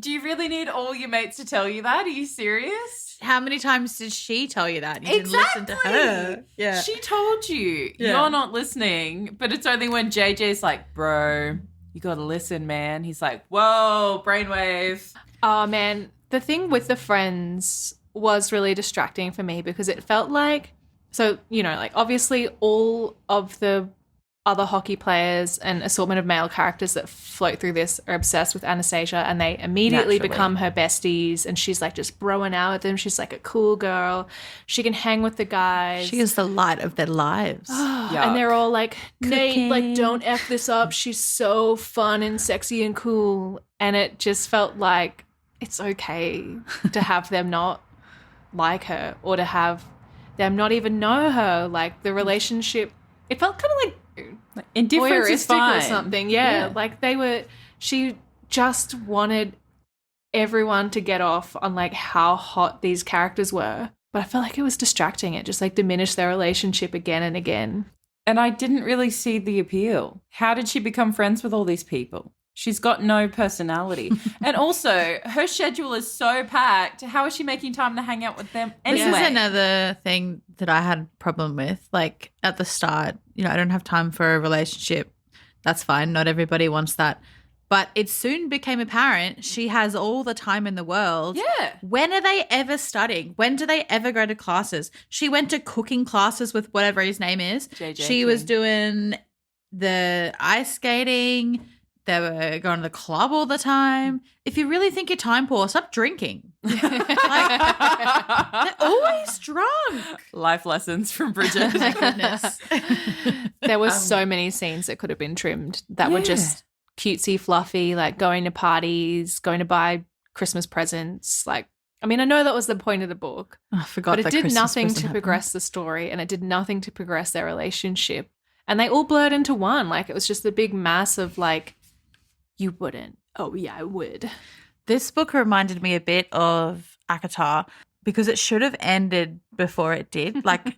do you really need all your mates to tell you that? Are you serious? How many times did she tell you that? You didn't listen to her. Yeah. She told you. Yeah. You're not listening. But it's only when JJ's like, bro, you got to listen, man. He's like, whoa, brainwave. Oh, man. The thing with the friends was really distracting for me because it felt like, so, you know, like obviously all of the other hockey players and assortment of male characters that float through this are obsessed with Anastasia, and they immediately become her besties, and she's like just broing out with them. She's like a cool girl. She can hang with the guys. She is the light of their lives. And they're all like, Nate, like, don't F this up. She's so fun and sexy and cool. And it just felt like it's okay to have them not like her or to have them not even know her. Like, the relationship, it felt kind of like indifference is fine or something. Yeah. Like she just wanted everyone to get off on like how hot these characters were. But I felt like it was distracting. It just like diminished their relationship again and again. And I didn't really see the appeal. How did she become friends with all these people? She's got no personality. And also, her schedule is so packed. How is she making time to hang out with them anyway? This is another thing that I had a problem with. Like, at the start, you know, I don't have time for a relationship. That's fine. Not everybody wants that. But it soon became apparent she has all the time in the world. Yeah. When are they ever studying? When do they ever go to classes? She went to cooking classes with whatever his name is. JJ She King. was doing the ice skating. They were going to the club all the time. If you really think you're time poor, stop drinking. Like, they're always drunk. Life lessons from Bridget. My goodness. There were so many scenes that could have been trimmed that were just cutesy, fluffy, like going to parties, going to buy Christmas presents. Like, I mean, I know that was the point of the book, I forgot. but it did nothing to progress the story, and it did nothing to progress their relationship. And they all blurred into one. Like, it was just a big mass of like, you wouldn't. Oh, yeah, I would. This book reminded me a bit of ACOTAR because it should have ended before it did. Like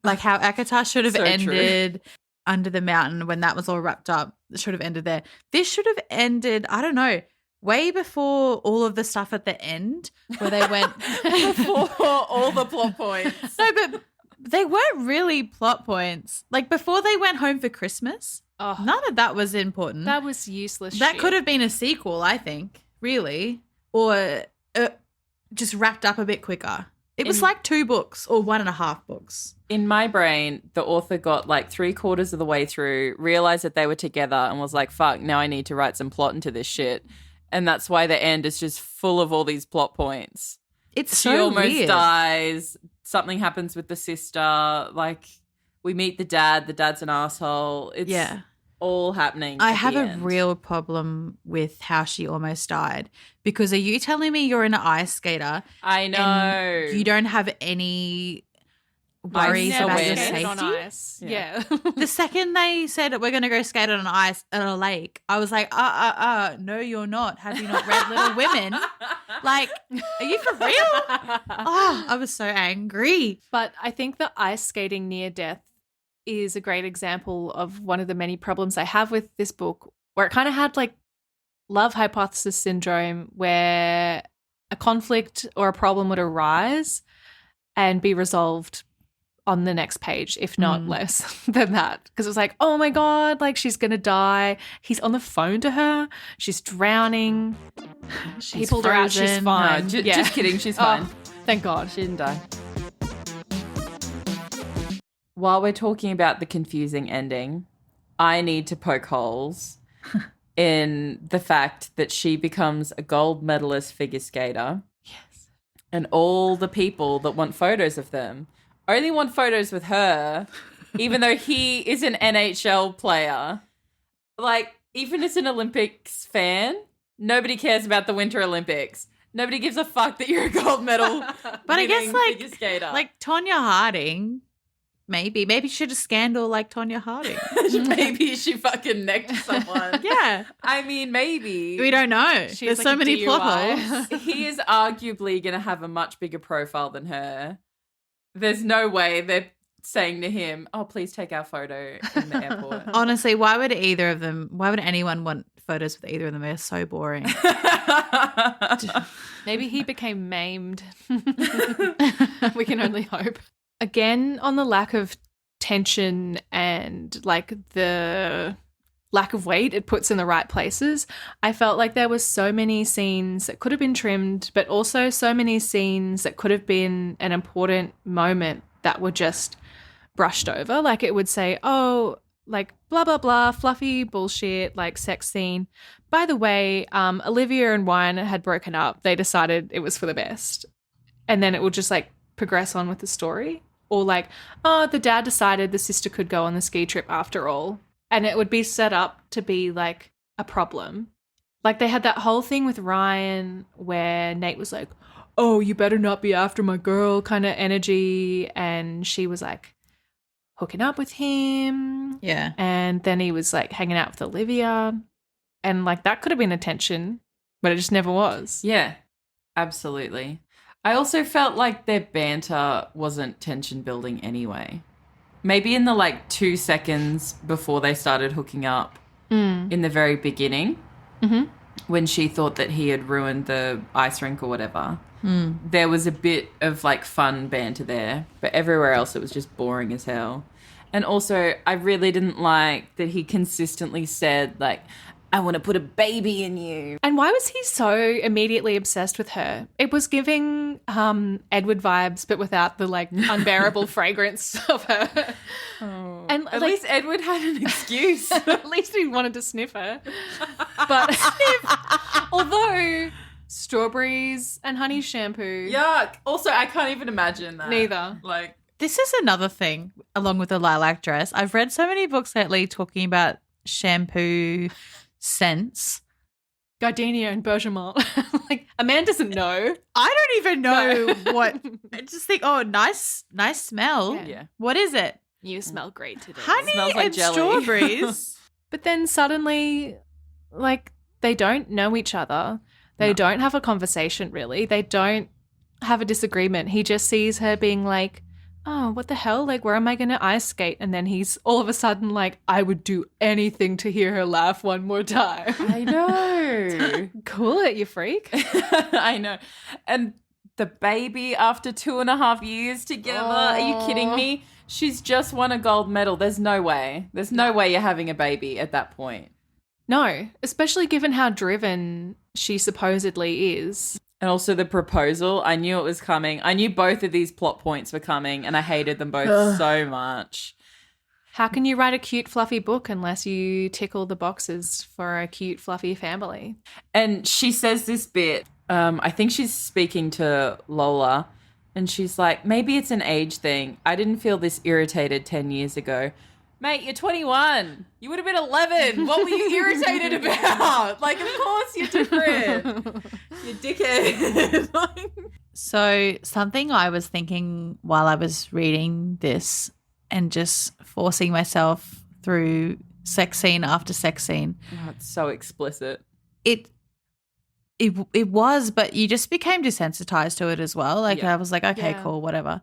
how ACOTAR should have So ended under the mountain when that was all wrapped up. It should have ended there. This should have ended, I don't know, way before all of the stuff at the end where they went Before all the plot points. No, but they weren't really plot points. Like, before they went home for Christmas, none of that was important. That was useless That shit. could have been a sequel, I think, really, or just wrapped up a bit quicker. It was like 2 books or 1.5 books. In my brain, the author got like 3/4 of the way through, realized that they were together and was like, fuck, now I need to write some plot into this shit. And that's why the end is just full of all these plot points. It's She so almost weird. dies. Something happens with the sister. Like, we meet the dad. The dad's an asshole. It's, Yeah. all happening. I at have the a end. real problem with how she almost died, because are you telling me you're an ice skater I know. and you don't have any worries Never about your skated safety? on ice. Yeah. Yeah. The second they said we're going to go skate on ice at a lake, I was like, no, you're not. Have you not read Little Women? Like, are you for real? Oh, I was so angry. But I think the ice skating near death is a great example of one of the many problems I have with this book, where it kind of had like love hypothesis syndrome, where a conflict or a problem would arise and be resolved on the next page, if not less than that. Because it was like, oh my God, like she's going to die. He's on the phone to her. She's drowning. He pulled her out. She's frozen. fine. No, Yeah. just kidding. She's Oh, fine. thank God. She didn't die. While we're talking about the confusing ending, I need to poke holes in the fact that she becomes a gold medalist figure skater. Yes. And all the people that want photos of them only want photos with her, even though he is an NHL player. Like, even as an Olympics fan, nobody cares about the Winter Olympics. Nobody gives a fuck that you're a gold medal But I guess, winning like- figure skater. Like Tonya Harding, maybe she should have scandal like Tonya Harding. Maybe she fucking necked someone. Yeah. I mean, maybe. We don't know. She There's has, so like, a many plot DUI. holes. He is arguably going to have a much bigger profile than her. There's no way they're saying to him, oh, please take our photo in the airport. Honestly, why would anyone want photos with either of them? They're so boring. Maybe he became maimed. We can only hope. Again, on the lack of tension and like the lack of weight it puts in the right places, I felt like there was so many scenes that could have been trimmed, but also so many scenes that could have been an important moment that were just brushed over. Like it would say, oh, like blah, blah, blah, fluffy bullshit, like sex scene. By the way, Olivia and Wine had broken up. They decided it was for the best. And then it would just like progress on with the story. Or like, oh, the dad decided the sister could go on the ski trip after all. And it would be set up to be like a problem. Like they had that whole thing with Ryan where Nate was like, oh, you better not be after my girl kind of energy. And she was like hooking up with him. Yeah. And then he was like hanging out with Olivia. And like that could have been a tension, but it just never was. Yeah, absolutely. I also felt like their banter wasn't tension building anyway. Maybe in the like 2 seconds before they started hooking up in the very beginning, when she thought that he had ruined the ice rink or whatever, there was a bit of like fun banter there, but everywhere else it was just boring as hell. And also I really didn't like that he consistently said like, I want to put a baby in you. And why was he so immediately obsessed with her? It was giving Edward vibes, but without the like unbearable fragrance of her. Oh. And At like, least Edward had an excuse. at least he wanted to sniff her. But although strawberries and honey shampoo, Yuck. Also, I can't even imagine that. neither. Like, This is another thing, along with the lilac dress. I've read so many books lately talking about shampoo scents. Gardenia and bergamot. Like a man doesn't know. I don't even know what. I just think, oh, nice smell. Yeah. What is it? You smell great today. Honey smells like and jelly. strawberries. But then suddenly, like, they don't know each other. They don't have a conversation, really. They don't have a disagreement. He just sees her being like, oh, what the hell? Like, where am I going to ice skate? And then he's all of a sudden like, I would do anything to hear her laugh one more time. I know. Cool it, you freak. I know. And the baby after 2.5 years together. Are you kidding me? She's just won a gold medal. There's no way. There's no way you're having a baby at that point. No, especially given how driven she supposedly is. And also the proposal. I knew it was coming. I knew both of these plot points were coming and I hated them both so much. How can you write a cute, fluffy book unless you tick all the boxes for a cute, fluffy family? And she says this bit, I think she's speaking to Lola, and she's like, maybe it's an age thing. I didn't feel this irritated 10 years ago. Mate, you're 21. You would have been 11. What were you irritated about? Like, of course you're different. You dickhead. So something I was thinking while I was reading this and just forcing myself through sex scene after sex scene. Oh, it's so explicit. It was, but you just became desensitized to it as well. Like I was like, okay, cool, whatever.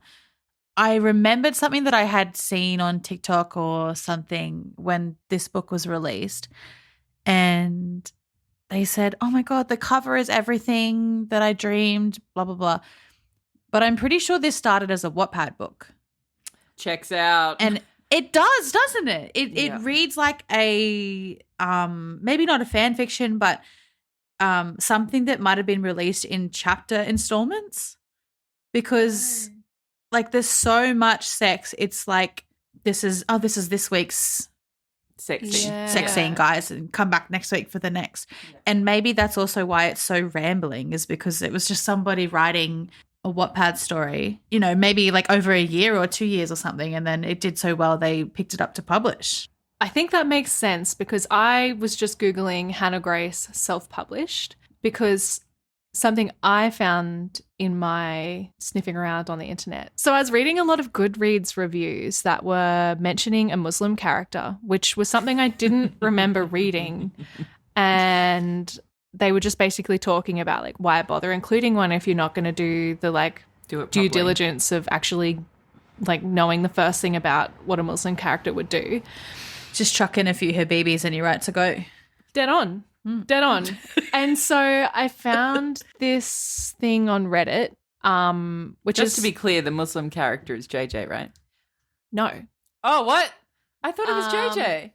I remembered something that I had seen on TikTok or something when this book was released, and they said, oh my God, the cover is everything that I dreamed, blah, blah, blah. But I'm pretty sure this started as a Wattpad book. Checks out. And it does, doesn't it? It reads like a maybe not a fan fiction, but something that might have been released in chapter installments, because like there's so much sex. It's like this is this week's sex scene, guys, and come back next week for the next. Yeah. And maybe that's also why it's so rambling, is because it was just somebody writing a Wattpad story, you know, maybe like over a year or 2 years or something, and then it did so well they picked it up to publish. I think that makes sense, because I was just Googling Hannah Grace self-published, because something I found in my sniffing around on the internet. So I was reading a lot of Goodreads reviews that were mentioning a Muslim character, which was something I didn't remember reading. And they were just basically talking about like why bother including one if you're not going to do the due diligence of actually like knowing the first thing about what a Muslim character would do. Just chuck in a few Habibis and you're right to go. Dead on. Dead on. And so I found this thing on Reddit, which Just to be clear, the Muslim character is JJ, right? No. Oh, what? I thought it was JJ.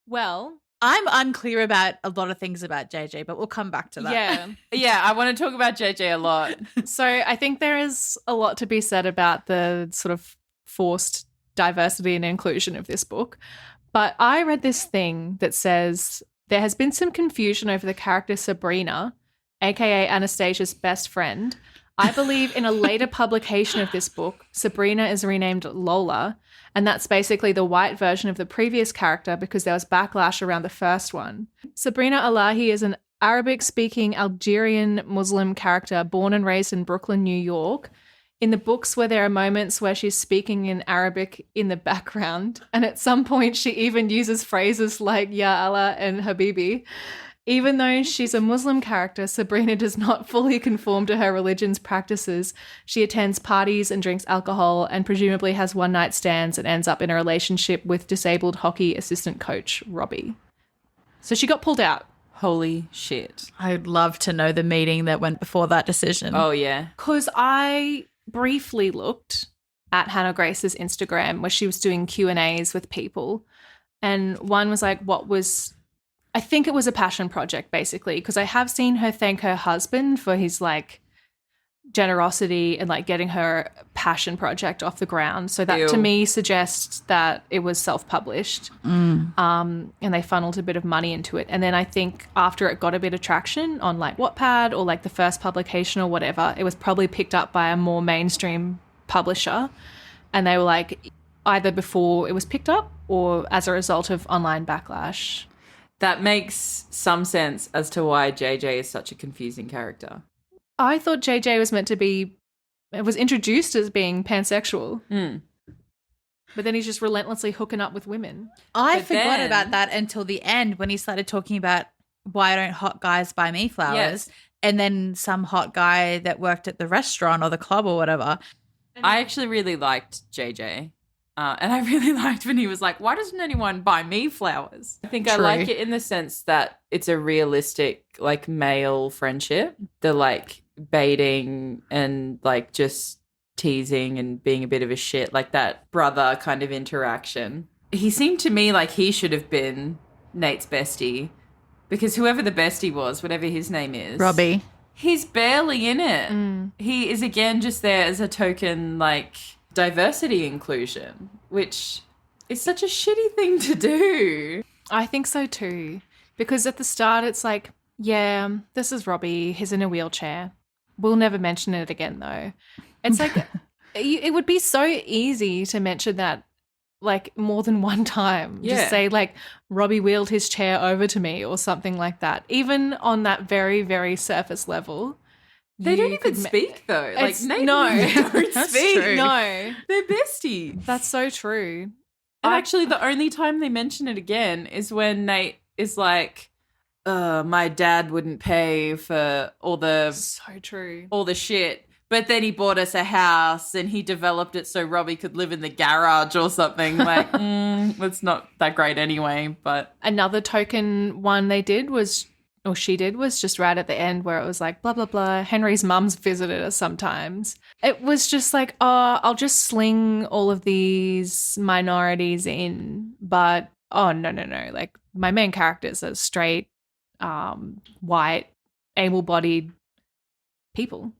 Well, I'm unclear about a lot of things about JJ, but we'll come back to that. Yeah. Yeah, I want to talk about JJ a lot. So I think there is a lot to be said about the sort of forced diversity and inclusion of this book. But I read this thing that says there has been some confusion over the character Sabrina, aka Anastasia's best friend. I believe in a later publication of this book, Sabrina is renamed Lola, and that's basically the white version of the previous character because there was backlash around the first one. Sabrina Allahi is an Arabic-speaking Algerian Muslim character born and raised in Brooklyn, New York. In the books where there are moments where she's speaking in Arabic in the background, and at some point she even uses phrases like Ya Allah and Habibi. Even though she's a Muslim character, Sabrina does not fully conform to her religion's practices. She attends parties and drinks alcohol and presumably has one-night stands and ends up in a relationship with disabled hockey assistant coach Robbie. So she got pulled out. Holy shit. I'd love to know the meeting that went before that decision. Oh, yeah. Because I briefly looked at Hannah Grace's Instagram where she was doing Q&As with people, and one was like, I think it was a passion project basically, because I have seen her thank her husband for his like generosity and like getting her passion project off the ground. So that to me suggests that it was self-published and they funneled a bit of money into it. And then I think after it got a bit of traction on like Wattpad or like the first publication or whatever, it was probably picked up by a more mainstream publisher, and they were like either before it was picked up or as a result of online backlash. That makes some sense as to why JJ is such a confusing character. I thought JJ was meant to be, it was introduced as being pansexual. But then he's just relentlessly hooking up with women. I forgot about that until the end when he started talking about why don't hot guys buy me flowers? Yes. And then some hot guy that worked at the restaurant or the club or whatever. I actually really liked JJ. And I really liked when he was like, why doesn't anyone buy me flowers? I think I like it in the sense that it's a realistic, like, male friendship. The, like, baiting and, like, just teasing and being a bit of a shit, like that brother kind of interaction. He seemed to me like he should have been Nate's bestie, because whoever the bestie was, whatever his name is. Robbie. He's barely in it. He is, again, just there as a token, like, diversity inclusion, which is such a shitty thing to do. I think so too, because at the start it's like, yeah, this is Robbie, he's in a wheelchair. We'll never mention it again though. It's like it would be so easy to mention that like more than one time. Yeah. Just say like Robbie wheeled his chair over to me or something like that. Even on that very, very surface level. They don't even speak though. Like Nate and Ruby don't speak. true. No. They're besties. That's so true. And actually, the only time they mention it again is when Nate is like, my dad wouldn't pay for all the So true. shit. But then he bought us a house and he developed it so Robbie could live in the garage or something. Like, that's not that great anyway. But Another token one they did was, or she did, was just right at the end where it was like, blah, blah, blah. Henry's mum's visited us sometimes. It was just like, oh, I'll just sling all of these minorities in. But, oh, no. Like, my main characters are straight, white, able-bodied people.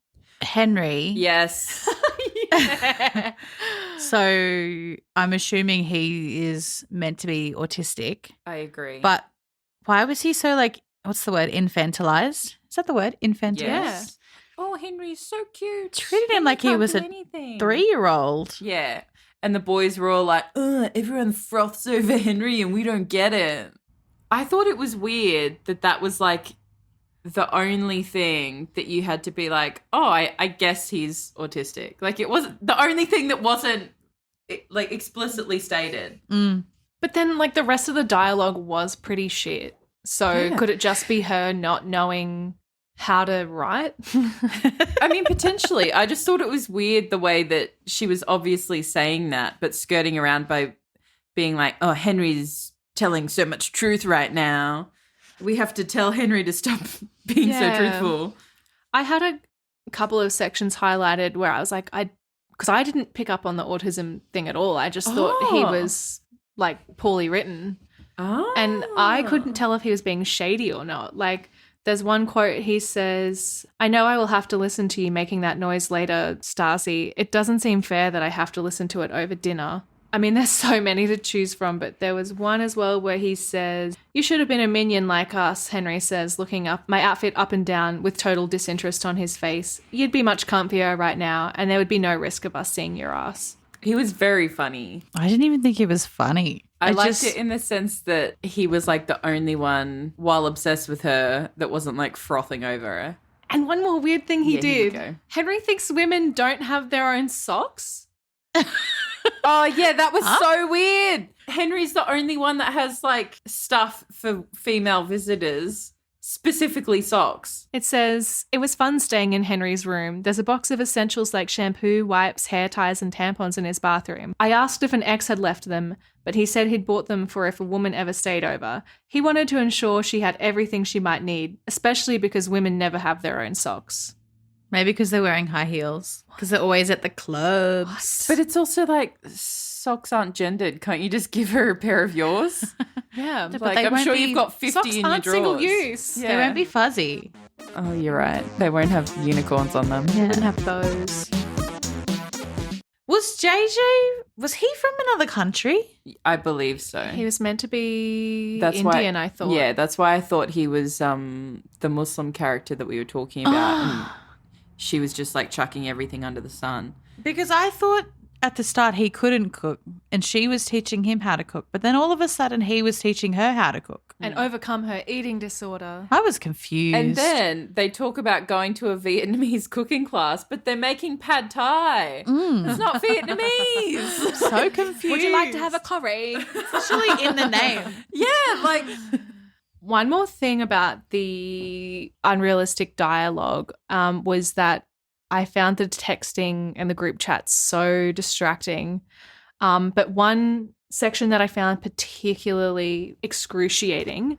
Henry. yes. So I'm assuming he is meant to be autistic. I agree. But why was he so like, what's the word, infantilized? Is that the word, infantilized? Yeah. Oh, Henry's so cute. Treated him like he was a 3-year-old. Yeah. And the boys were all like, everyone froths over Henry and we don't get it. I thought it was weird that was like the only thing that you had to be like, oh, I guess he's autistic. Like it was the only thing that wasn't like explicitly stated. But then, like, the rest of the dialogue was pretty shit. So could it just be her not knowing how to write? I mean, potentially. I just thought it was weird the way that she was obviously saying that, but skirting around by being like, oh, Henry's telling so much truth right now. We have to tell Henry to stop being so truthful. I had a couple of sections highlighted where I was like, because I didn't pick up on the autism thing at all. I just thought he was like poorly written. Oh. And I couldn't tell if he was being shady or not. Like, there's one quote, he says, I know I will have to listen to you making that noise later, Stacy. It doesn't seem fair that I have to listen to it over dinner. I mean, there's so many to choose from, but there was one as well where he says, you should have been a minion like us, Henry says, looking up my outfit up and down with total disinterest on his face. You'd be much comfier right now, and there would be no risk of us seeing your ass. He was very funny. I didn't even think he was funny. I liked it in the sense that he was like the only one, while obsessed with her, that wasn't like frothing over her. And one more weird thing he Yeah, here you did. go. Henry thinks women don't have their own socks. Oh, yeah, that was so weird. Henry's the only one that has like stuff for female visitors, specifically socks. It says, it was fun staying in Henry's room. There's a box of essentials like shampoo, wipes, hair ties, and tampons in his bathroom. I asked if an ex had left them, but he said he'd bought them for if a woman ever stayed over. He wanted to ensure she had everything she might need, especially because women never have their own socks. Maybe because they're wearing high heels. Because they're always at the clubs. But it's also like socks aren't gendered. Can't you just give her a pair of yours? Yeah. But Like, they I'm won't sure be- you've got 50 Socks in your aren't drawers. single use. Yeah. They won't be fuzzy. Oh, you're right. They won't have unicorns on them. Wouldn't have those. Was JJ, was he from another country? I believe so. He was meant to be That's Indian, why, I thought. Yeah, that's why I thought he was the Muslim character that we were talking about. And she was just like chucking everything under the sun. Because I thought at the start he couldn't cook and she was teaching him how to cook. But then all of a sudden he was teaching her how to cook. And overcome her eating disorder. I was confused. And then they talk about going to a Vietnamese cooking class, but they're making pad thai. It's not Vietnamese. so confused. Would you like to have a curry? Especially in the name. Yeah, like One more thing about the unrealistic dialogue was that I found the texting and the group chats so distracting. But one section that I found particularly excruciating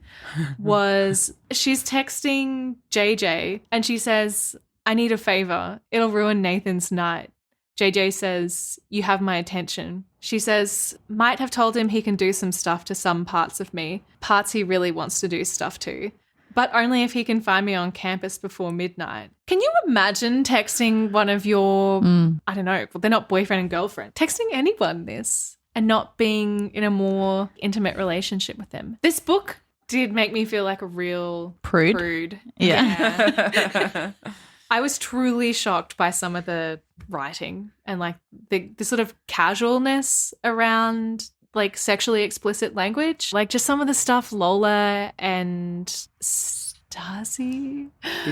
was she's texting JJ and she says, I need a favor. It'll ruin Nathan's night. JJ says, you have my attention. She says, might have told him he can do some stuff to some parts of me, parts he really wants to do stuff to, but only if he can find me on campus before midnight. Can you imagine texting one of your, I don't know, well, they're not boyfriend and girlfriend, texting anyone this and not being in a more intimate relationship with them? This book did make me feel like a real prude. Yeah. I was truly shocked by some of the writing and like the sort of casualness around like sexually explicit language. Like just some of the stuff Lola and Darcy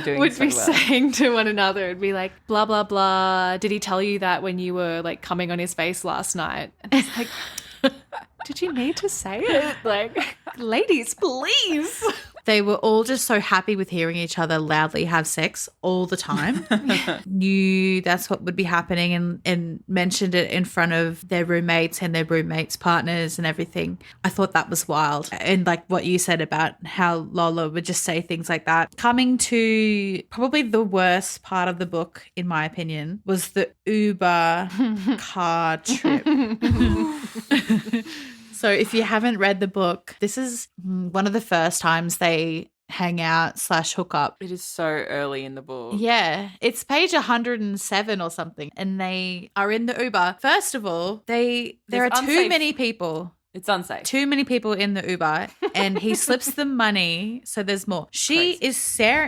would be saying to one another. It'd be like, blah, blah, blah. Did he tell you that when you were like coming on his face last night? And it's like, did you need to say it? Like, ladies, please. They were all just so happy with hearing each other loudly have sex all the time. Knew that's what would be happening and mentioned it in front of their roommates and their roommates' partners and everything. I thought that was wild. And like what you said about how Lola would just say things like that. Coming to probably the worst part of the book, in my opinion, was the Uber car trip. So if you haven't read the book, this is one of the first times they hang out / hook up. It is so early in the book. Yeah, it's page 107 or something, and they are in the Uber. First of all, there are too many people. It's unsafe. Too many people in the Uber, and he slips them money, so there's more. She is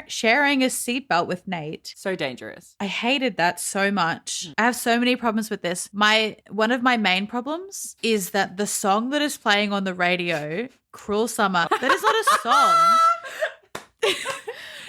sharing a seatbelt with Nate. So dangerous. I hated that so much. I have so many problems with this. One of my main problems is that the song that is playing on the radio, Cruel Summer, that is not a song.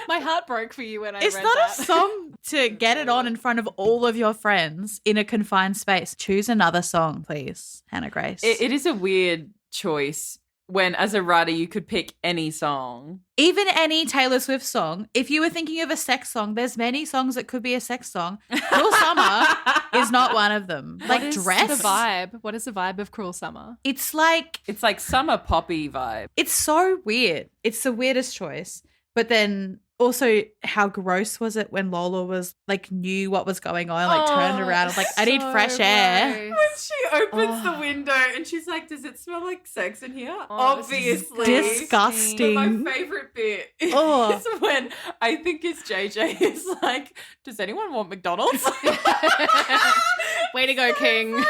My heart broke for you when I read that. It's not a song to get it on in front of all of your friends in a confined space. Choose another song, please, Hannah Grace. It is a weird choice when, as a writer, you could pick any song. Even any Taylor Swift song. If you were thinking of a sex song, there's many songs that could be a sex song. Cruel Summer is not one of them. Like Dress. The vibe. What is the vibe of Cruel Summer? It's like summer poppy vibe. It's so weird. It's the weirdest choice. But then also, how gross was it when Lola was like knew what was going on, like turned around, was like, I need fresh air. When she opens the window and she's like, does it smell like sex in here? Obviously. Disgusting. But my favorite bit is when I think it's JJ is like, does anyone want McDonald's? Way to go, King.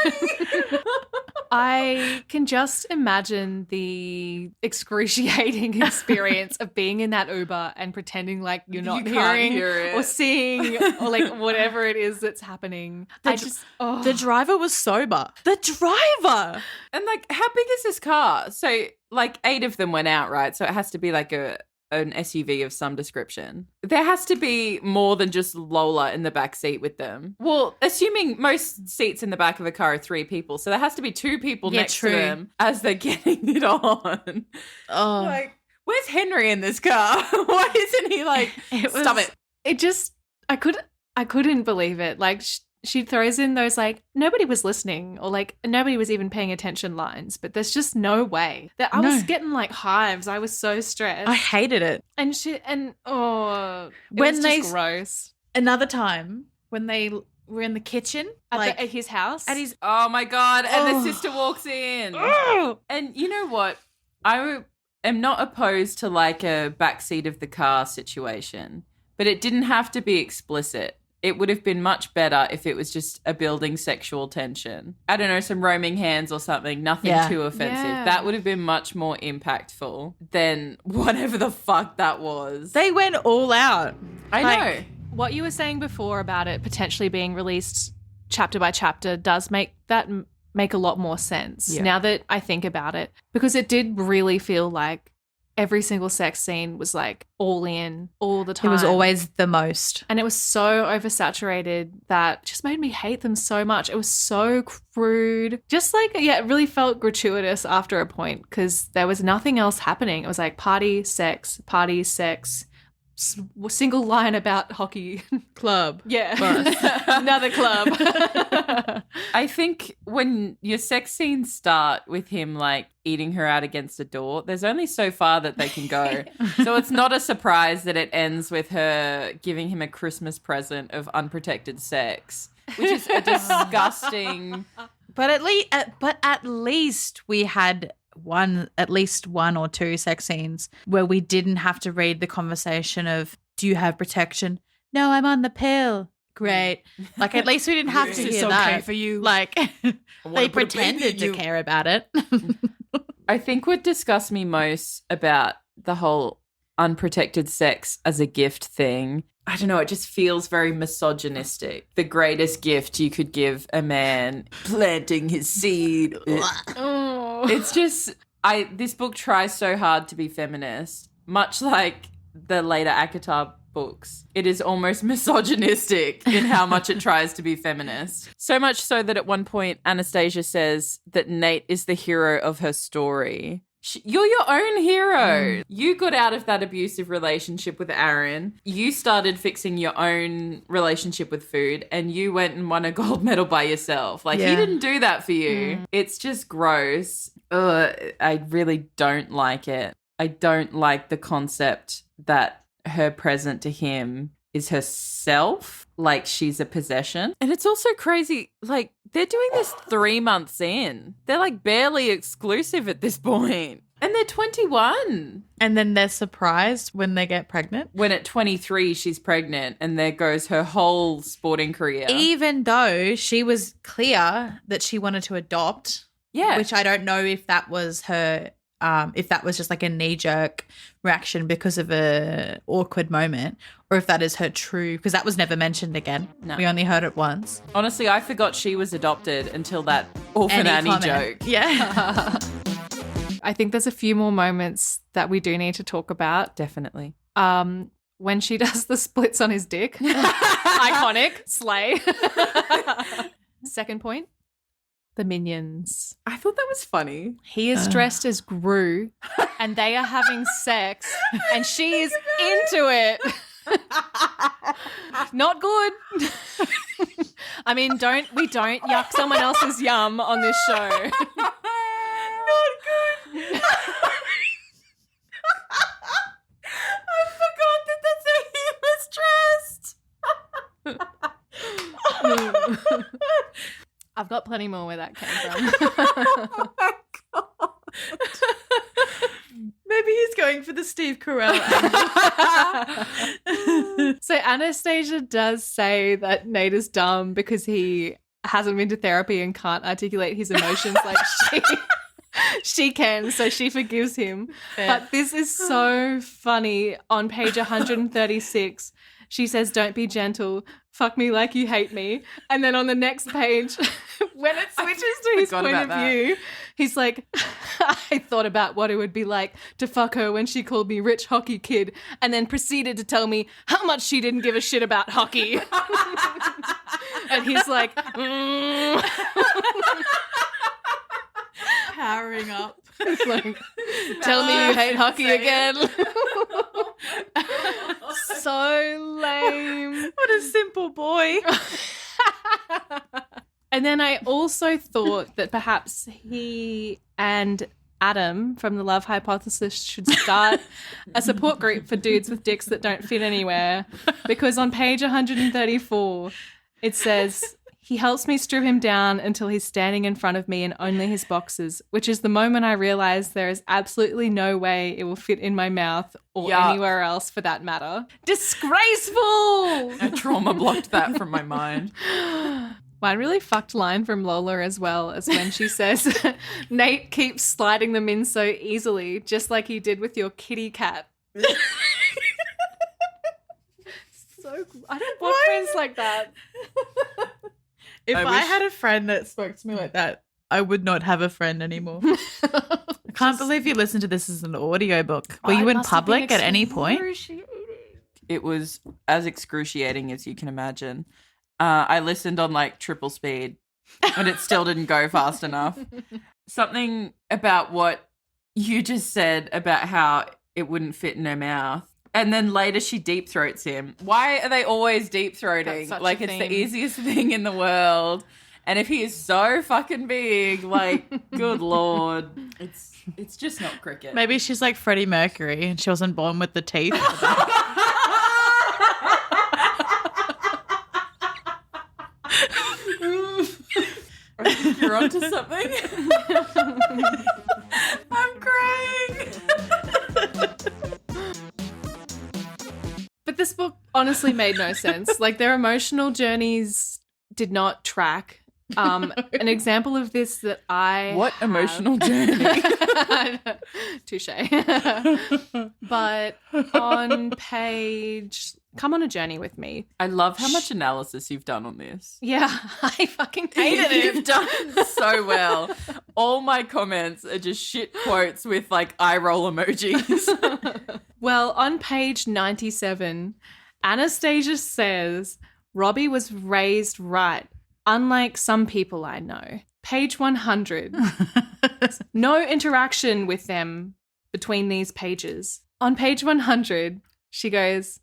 I can just imagine the excruciating experience of being in that Uber and pretending like you're not hearing or seeing or like whatever it is that's happening. The driver was sober. The driver! And like, how big is this car? So like 8 of them went out, right? So it has to be like an SUV of some description. There has to be more than just Lola in the back seat with them. Well, assuming most seats in the back of a car are 3 people, so there has to be 2 people next to them as they're getting it on. Oh. Like, where's Henry in this car? Why isn't he like, stop it? It just, I couldn't believe it. Like, she throws in those like nobody was listening or like nobody was even paying attention lines, but there's just no way that I was getting like hives. I was so stressed. I hated it. And when they gross. Another time when they were in the kitchen at his house, oh my god, and the sister walks in. And you know what? I am not opposed to like a backseat of the car situation, but it didn't have to be explicit. It would have been much better if it was just a building sexual tension. I don't know, some roaming hands or something, nothing too offensive. Yeah. That would have been much more impactful than whatever the fuck that was. They went all out. I know. What you were saying before about it potentially being released chapter by chapter does make a lot more sense now that I think about it, because it did really feel like every single sex scene was like all in all the time. It was always the most. And it was so oversaturated that just made me hate them so much. It was so crude. Just like, it really felt gratuitous after a point because there was nothing else happening. It was like party, sex, single line about hockey. Club. Yeah. Another club. I think when your sex scenes start with him like eating her out against a door, there's only so far that they can go. So it's not a surprise that it ends with her giving him a Christmas present of unprotected sex, which is a disgusting. But at least we had at least one or two sex scenes where we didn't have to read the conversation of, do you have protection? No, I'm on the pill. Great. Like, at least we didn't have to hear that. Okay for you. Like, they pretended to care about it. I think what disgusts me most about the whole unprotected sex as a gift thing, I don't know, it just feels very misogynistic. The greatest gift you could give a man, planting his seed. It's just this book tries so hard to be feminist, much like the later Akatar books. It is almost misogynistic in how much it tries to be feminist. So much so that at one point Anastasia says that Nate is the hero of her story. You're your own hero. You got out of that abusive relationship with Aaron. You started fixing your own relationship with food, and you went and won a gold medal by yourself. Like, he didn't do that for you. It's just gross. I really don't like it. I don't like the concept that her present to him is herself, like she's a possession. And it's also crazy, like, they're doing this 3 months in. They're like barely exclusive at this point. And they're 21. And then they're surprised when they get pregnant. When at 23 she's pregnant, and there goes her whole sporting career. Even though she was clear that she wanted to adopt. Yeah. Which I don't know if that was her, if that was just like a knee-jerk reaction because of a awkward moment, or if that is her true, because that was never mentioned again. No. We only heard it once. Honestly, I forgot she was adopted until that orphan Annie joke. Yeah. I think there's a few more moments that we do need to talk about. Definitely. When she does the splits on his dick. Iconic. Slay. Second point. The minions. I thought that was funny. He is dressed as Gru and they are having sex and she is into it. Not good. I mean, we don't yuck someone else's yum on this show. Not good. I forgot that that's how he was dressed. I've got plenty more where that came from. Oh my God. Maybe he's going for the Steve Carell angle. So Anastasia does say that Nate is dumb because he hasn't been to therapy and can't articulate his emotions like she can, so she forgives him. Fair. But this is so funny. On page 136, she says, "Don't be gentle. Fuck me like you hate me." And then on the next page, when it switches to his point of view, he's like, "I thought about what it would be like to fuck her when she called me rich hockey kid," and then proceeded to tell me how much she didn't give a shit about hockey. And he's like, Powering up. He's like, "Tell me you hate hockey again." So lame. What a simple boy. And then I also thought that perhaps he and Adam from the Love Hypothesis should start a support group for dudes with dicks that don't fit anywhere, because on page 134 it says, "He helps me strip him down until he's standing in front of me in only his boxers, which is the moment I realize there is absolutely no way it will fit in my mouth or anywhere else for that matter." Disgraceful! I trauma blocked that from my mind. One really fucked line from Lola as well is when she says, "Nate keeps sliding them in so easily, just like he did with your kitty cat." I don't want friends like that. If I had a friend that spoke to me like that, I would not have a friend anymore. I can't believe you listened to this as an audiobook. Were you in public at any point? It was as excruciating as you can imagine. I listened on like triple speed, and it still didn't go fast enough. Something about what you just said about how it wouldn't fit in her mouth. And then later she deep throats him. Why are they always deep throating? Like, it's the easiest thing in the world. And if he is so fucking big, like, good Lord, it's just not cricket. Maybe she's like Freddie Mercury and she wasn't born with the teeth. I think you're onto something. I'm crying. But this book honestly made no sense. Like, their emotional journeys did not track. An example of this that What emotional journey? Touche. But on page come on a journey with me. I love how much analysis you've done on this. Yeah, I fucking hated it. You've done so well. All my comments are just shit quotes with like eye roll emojis. Well, on page 97, Anastasia says, Robbie was raised right, unlike some people I know. Page 100. No interaction with them between these pages. On page 100, she goes,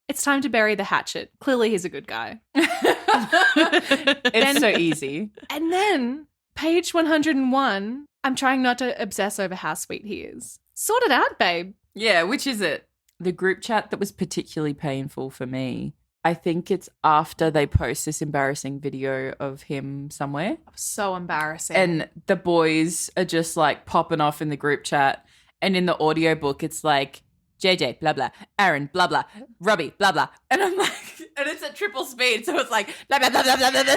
it's time to bury the hatchet. Clearly he's a good guy. It's so easy. And then page 101, I'm trying not to obsess over how sweet he is. Sort it out, babe. Yeah, which is it? The group chat that was particularly painful for me, I think it's after they post this embarrassing video of him somewhere. So embarrassing. And the boys are just like popping off in the group chat. And in the audiobook, it's like, JJ, blah, blah, Aaron, blah, blah, Robbie, blah, blah. And I'm like, and it's at triple speed. So it's like, blah, blah, blah, blah, blah, blah.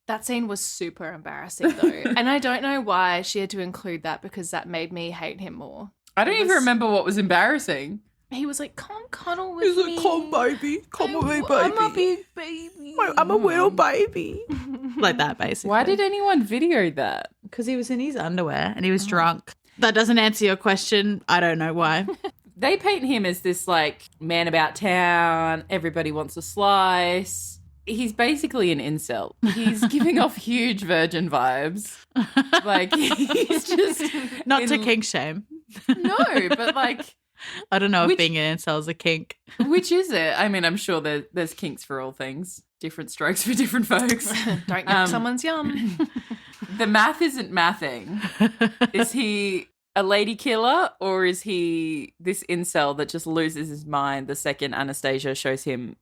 That scene was super embarrassing, though. And I don't know why she had to include that because that made me hate him more. I don't even remember what was embarrassing. He was like, come cuddle with me. He's like, come, baby. Come with me, baby. I'm a big baby. I'm a little baby. Like that, basically. Why did anyone video that? Because he was in his underwear and he was drunk. That doesn't answer your question. I don't know why. They paint him as this like man about town. Everybody wants a slice. He's basically an incel. He's giving off huge virgin vibes. Like he's just Not to kink shame. No, but like I don't know if being an incel is a kink. which is it? I mean, I'm sure there's kinks for all things. Different strokes for different folks. Don't yuck someone's yum. The math isn't mathing. Is he a lady killer or is he this incel that just loses his mind the second Anastasia shows him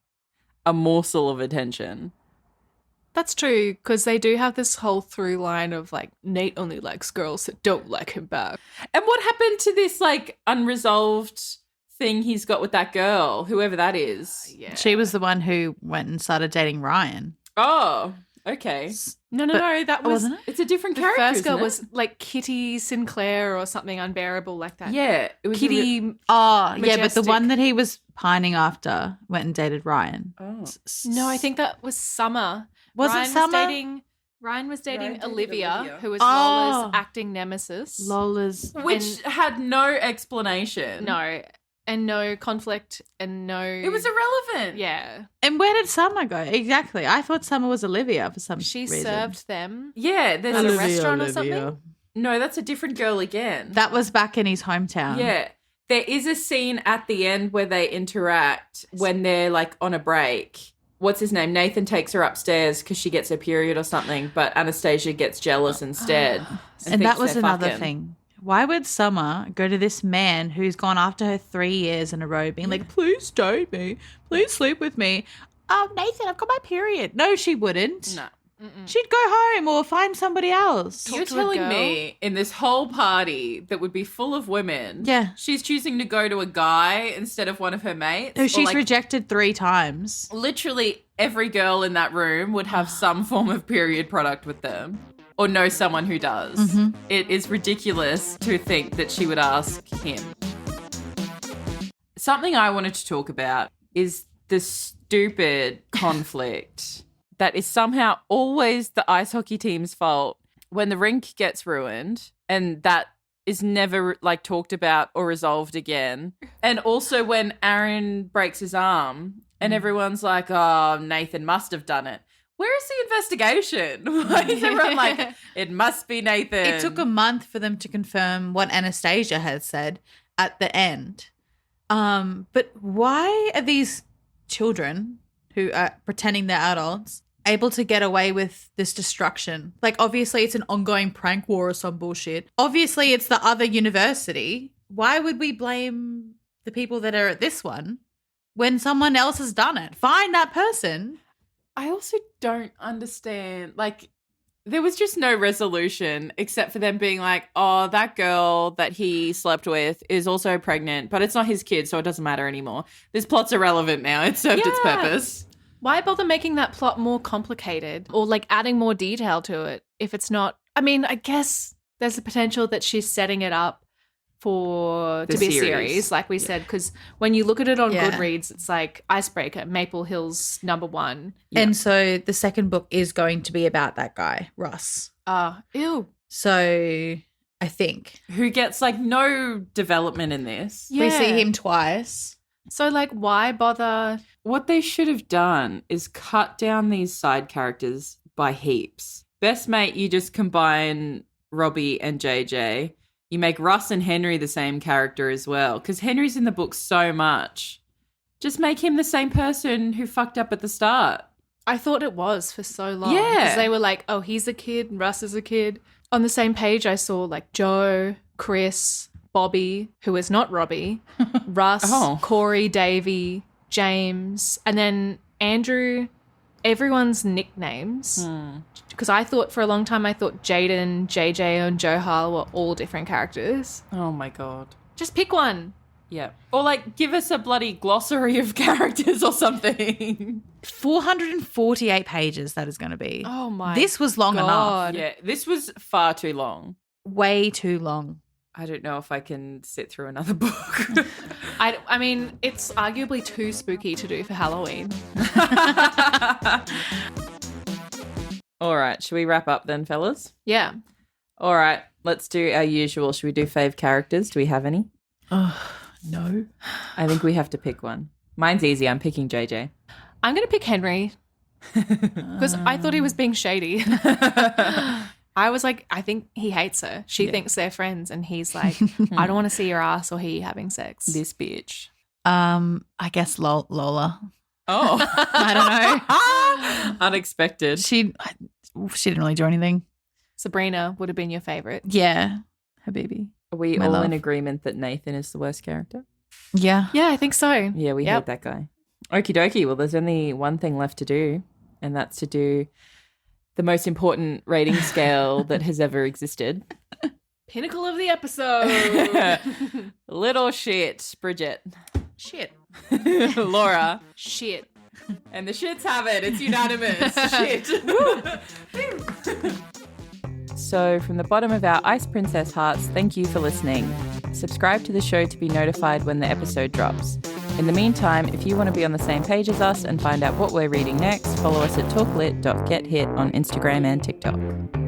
a morsel of attention? That's true, because they do have this whole through line of like, Nate only likes girls that don't like him back. And what happened to this like unresolved thing he's got with that girl, whoever that is? Yeah. She was the one who went and started dating Ryan. Oh, okay. No, that was wasn't it? It's a different the character. first girl isn't it? was like Kitty Sinclair or something unbearable like that. Yeah, it was Kitty. Oh, yeah, but the Majestic. one that he was pining after went and dated Ryan. Oh. No, I think that was Summer. Was it Summer? Ryan was dating dated Olivia, Olivia. who was Oh. Lola's acting nemesis. Lola's. Which had no explanation. No, and no conflict, and no. It was irrelevant. Yeah. And where did Summer go? Exactly. I thought Summer was Olivia for some She reason. served them Yeah, there's at a a restaurant or something. No, that's a different girl again. That was back in his hometown. Yeah. There is a scene at the end where they interact when they're like on a break. What's his name? Nathan takes her upstairs because she gets her period or something, but Anastasia gets jealous instead. And that thinks was they're another fucking. thing. Why would Summer go to this man who's gone after her 3 years in a row being like, please date me. Please sleep with me. Oh, Nathan, I've got my period. No, she wouldn't. No. She'd go home or find somebody else. You're to a telling girl. me in this whole party that would be full of women, Yeah. she's choosing to go to a guy instead of one of her mates? No, Or, she's like, rejected 3 times. literally every girl in that room would have some form of period product with them or know someone who does. Mm-hmm. It is ridiculous to think that she would ask him. Something I wanted to talk about is the stupid conflict that is somehow always the ice hockey team's fault when the rink gets ruined, and that is never like talked about or resolved again. And also when Aaron breaks his arm and everyone's like, oh, Nathan must have done it. Where is the investigation? Why is everyone like, it must be Nathan? It took a month for them to confirm what Anastasia had said at the end. But why are these children who are pretending they're adults able to get away with this destruction? Like, obviously it's an ongoing prank war or some bullshit. Obviously it's the other university. Why would we blame the people that are at this one when someone else has done it? Find that person. I also don't understand. Like, there was just no resolution except for them being like, oh, that girl that he slept with is also pregnant, but it's not his kid, so it doesn't matter anymore. This plot's irrelevant now. It served its Yeah. purpose. Why bother making that plot more complicated or like adding more detail to it if it's not? I mean, I guess there's a potential that she's setting it up to The be a series. series, like we said, because when you look at it on Yeah. Goodreads, it's like Icebreaker, Maple Hill's #1. And so the second book is going to be about that guy, Russ. Ew. So I think Who gets like no development in this. Yeah. we see him twice. So, like, why bother? What they should have done is cut down these side characters by heaps. Best mate, you just combine Robbie and JJ. You make Russ and Henry the same character as well, because Henry's in the book so much. Just make him the same person who fucked up at the start. I thought it was for so long. Yeah. 'Cause they were like, oh, he's a kid, Russ is a kid. On the same page, I saw like Joe, Chris, Bobby, who is not Robbie, Russ, Oh. Corey, Davey, James, and then Andrew, everyone's nicknames. Because I thought for a long time, I thought Jaden, JJ, and Johal were all different characters. Oh my God. Just pick one. Yeah. Or like give us a bloody glossary of characters or something. 448 pages that is going to be. Oh my This was long enough. God. Yeah, this was far too long. Way too long. I don't know if I can sit through another book. I mean, it's arguably too spooky to do for Halloween. All right, should we wrap up then, fellas? Yeah. All right, let's do our usual. Should we do fave characters? Do we have any? No. I think we have to pick one. Mine's easy. I'm picking JJ. I'm going to pick Henry because I thought he was being shady. I was like, I think he hates her. She thinks they're friends, and he's like, I don't want to see your ass or hear you having sex. This bitch. I guess Lola. Oh. I don't know. Unexpected. She didn't really do anything. Sabrina would have been your favorite. Yeah. Habibi. Are we My all love. in agreement that Nathan is the worst character? Yeah. Yeah, I think so. Yeah, we Yep. hate that guy. Okie dokie. Well, there's only one thing left to do, and that's to do the most important rating scale that has ever existed. Pinnacle of the episode. Little shit, Bridget. Shit. Laura. Shit. And the shits have it. It's unanimous. Shit. So, from the bottom of our Ice Princess hearts, thank you for listening. Subscribe to the show to be notified when the episode drops. In the meantime, if you want to be on the same page as us and find out what we're reading next, follow us at talklit.gethit on Instagram and TikTok.